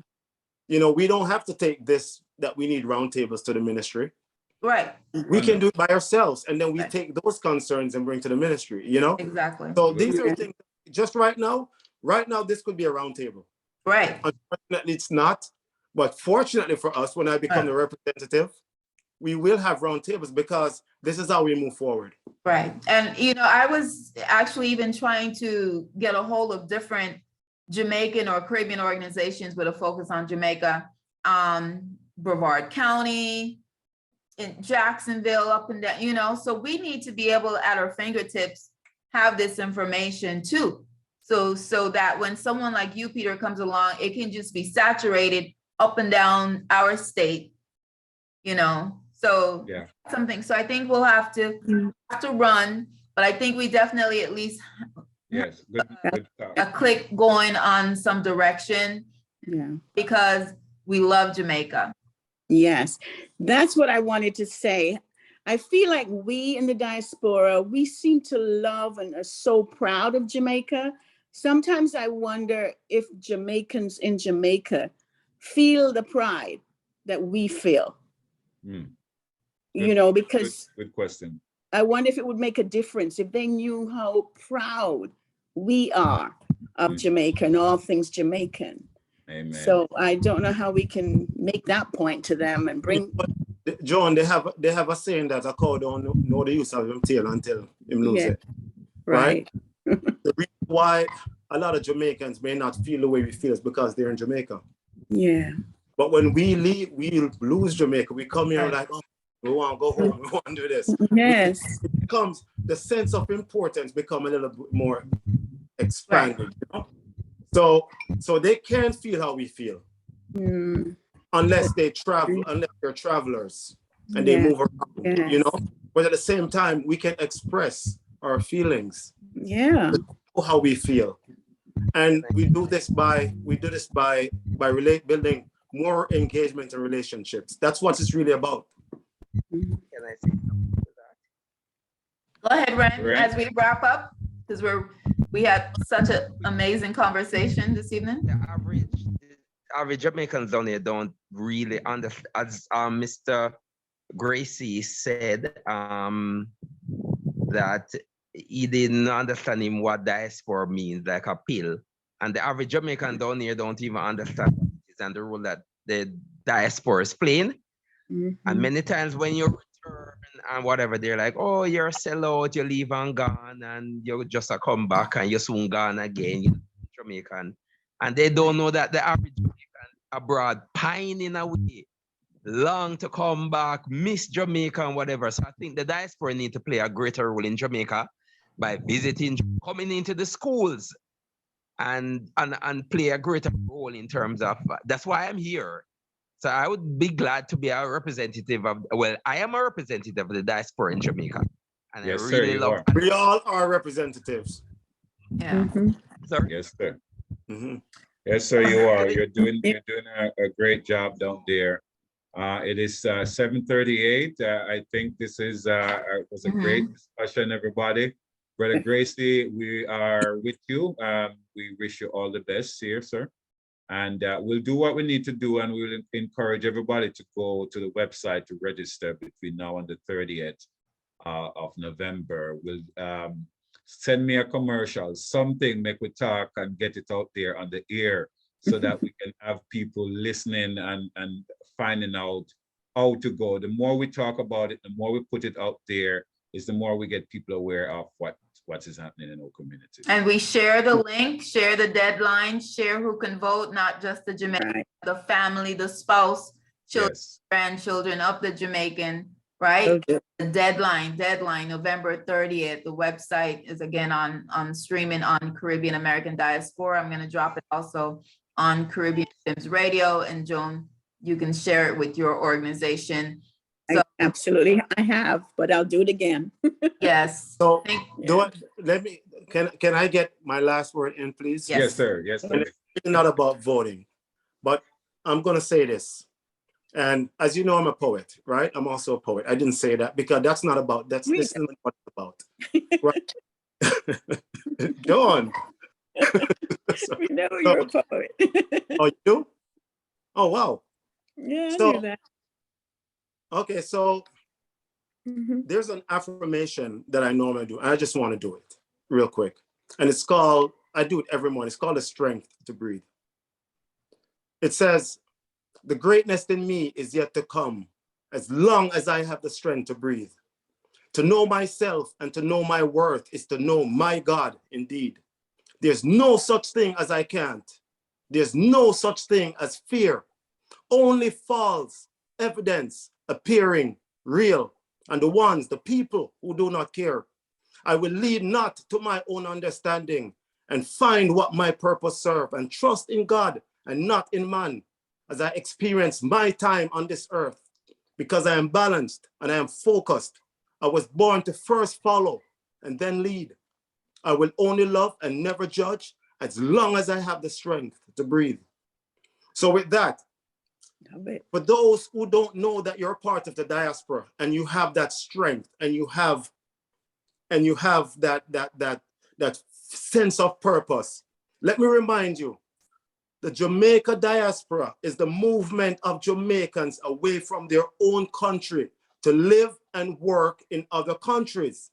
You know, we don't have to take this, that we need roundtables to the ministry. Right. We can do it by ourselves, and then we take those concerns and bring to the ministry, you know? Exactly. So these are things, just right now, this could be a roundtable. Right. Unfortunately, it's not. But fortunately for us, when I become the representative, we will have roundtables, because this is how we move forward. Right. And, you know, I was actually even trying to get a hold of different Jamaican or Caribbean organizations with a focus on Jamaica, Brevard County, in Jacksonville, up and down, you know, so we need to be able at our fingertips have this information too. So that when someone like you, Peter, comes along, it can just be saturated up and down our state, you know, so something. So I think we'll have to run, but I think we definitely at least good a click going on some direction, because we love Jamaica. Yes, that's what I wanted to say. I feel like we in the diaspora, we seem to love and are so proud of Jamaica. Sometimes I wonder if Jamaicans in Jamaica feel the pride that we feel. You know, because good question. I wonder if it would make a difference if they knew how proud we are of Jamaica and all things Jamaican. Amen. So I don't know how we can make that point to them and bring. John, they have a saying that a cow don't know the use of him tail until him lose it. Right? The reason why a lot of Jamaicans may not feel the way we feel is because they're in Jamaica. Yeah. But when we leave, we lose Jamaica. We come here like, oh, we want to go home. We want to do this. Yes. It becomes, the sense of importance become a little bit more expanded. You know? So they can't feel how we feel unless they travel, unless they're travelers and they move around, you know. But at the same time, we can express our feelings, how we feel, and we do this by building more engagement and relationships. That's what it's really about. Can I say something to that? Go ahead, Ren, as we wrap up, because we had such an amazing conversation this evening. The average Jamaicans down here don't really understand, as Mr. Gracey said, that he didn't understand what diaspora means, like a pill. And the average Jamaican down here don't even understand what it is and the role that the diaspora is playing. And many times when you return and whatever, they're like, oh, you're a sellout, you leave and gone, and you just come back and you're soon gone again, you're Jamaican. And they don't know that the average Jamaican abroad pining away, long to come back, miss Jamaica and whatever. So I think the diaspora need to play a greater role in Jamaica by visiting, coming into the schools and play a greater role in terms of, that's why I'm here. So I would be glad to be a representative of, well, I am a representative of the diaspora in Jamaica. And yes, I really sir, love. We all are representatives. Yeah. Sorry? Yes, sir. Yes, sir, you are. You're doing a great job down there. It is 7:38. I think this was a great discussion, everybody. Brother Gracey, we are with you. We wish you all the best here, sir. And we'll do what we need to do, and we'll encourage everybody to go to the website to register between now and the 30th of November. We'll send me a commercial, something, make we talk and get it out there on the air so that we can have people listening and finding out how to go. The more we talk about it, the more we put it out there, is the more we get people aware of what is happening in our community. And we share the link, share the deadline, share who can vote, not just the Jamaican, the family, the spouse, children, grandchildren of the Jamaican, right? Okay. The deadline, November 30th. The website is again on streaming on Caribbean American Diaspora. I'm going to drop it also on Caribbean Sims Radio. And Joan, you can share it with your organization. So, absolutely, I have, but I'll do it again. Yes. So can I get my last word in, please? Yes, sir. Yes, sir. It's not about voting, but I'm going to say this. And as you know, I'm a poet, right? I'm also a poet. I didn't say that because that's not about, this is not what it's about. Right? Go on. We know you're a poet. Oh, you do? Oh, wow. Yeah, I knew that. Okay, so there's an affirmation that I normally do. And I just want to do it real quick. And it's called, I do it every morning. It's called the strength to breathe. It says, the greatness in me is yet to come as long as I have the strength to breathe. To know myself and to know my worth is to know my God indeed. There's no such thing as I can't. There's no such thing as fear. Only false evidence appearing real, and the people who do not care. I will lead not to my own understanding and find what my purpose serve and trust in God and not in man as I experience my time on this earth, because I am balanced and I am focused. I was born to first follow and then lead. I will only love and never judge as long as I have the strength to breathe. So with that, for those who don't know that you're part of the diaspora and you have that strength and you have that sense of purpose, let me remind you, the Jamaica Diaspora is the movement of Jamaicans away from their own country to live and work in other countries.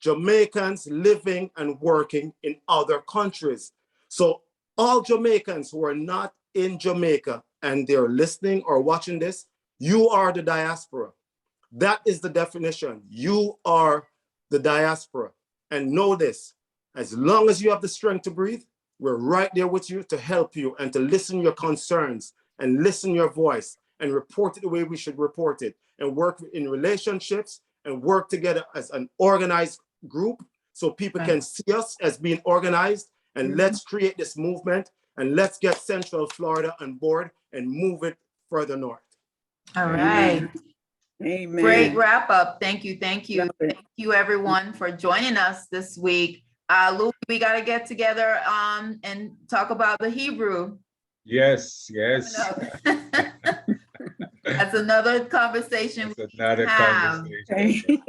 Jamaicans living and working in other countries. So all Jamaicans who are not in Jamaica and they're listening or watching this, you are the diaspora. That is the definition. You are the diaspora. And know this, as long as you have the strength to breathe, we're right there with you to help you and to listen your concerns and listen your voice and report it the way we should report it, and work in relationships and work together as an organized group so people can see us as being organized. And let's create this movement, and let's get Central Florida on board and move it further north. All right. Amen. Great wrap up. Thank you. Thank you. Love it. Thank you everyone for joining us this week. Louis, we got to get together and talk about the Hebrew. Yes, yes. That's another conversation That's we another have. conversation.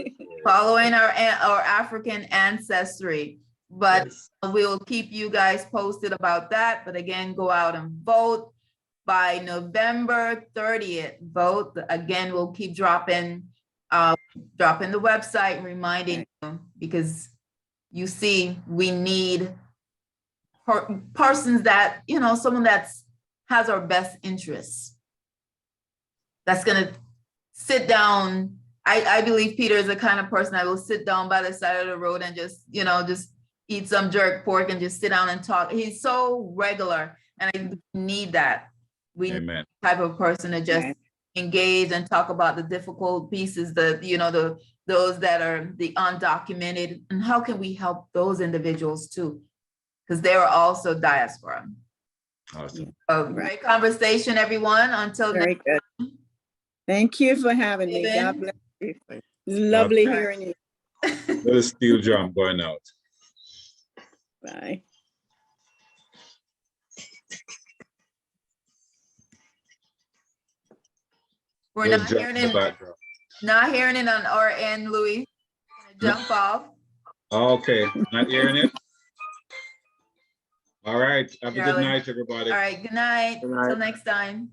Following our African ancestry. But Yes. we'll keep you guys posted about that. But again, go out and vote by November 30th. Vote. Again, we'll keep dropping the website, reminding you, because you see, we need persons that, you know, someone that's has our best interests. That's gonna sit down. I believe Peter is the kind of person that will sit down by the side of the road and just, you know, just eat some jerk pork and just sit down and talk. He's so regular, and I need that. We need Amen. that type of person to just engage and talk about the difficult pieces, those that are the undocumented, and how can we help those individuals too? Because they are also diaspora. Awesome. Great conversation, everyone. Until Very next good. Thank you for having me. David. God bless you. Lovely Okay. hearing you. Little steel drum going out. Bye. We're Little not drum hearing in the it, background. not hearing it on our end, Louis. Jump off. Okay, not hearing it. All right. Have a good Charlie. night, everybody. All right, good night. Good night. Till next time.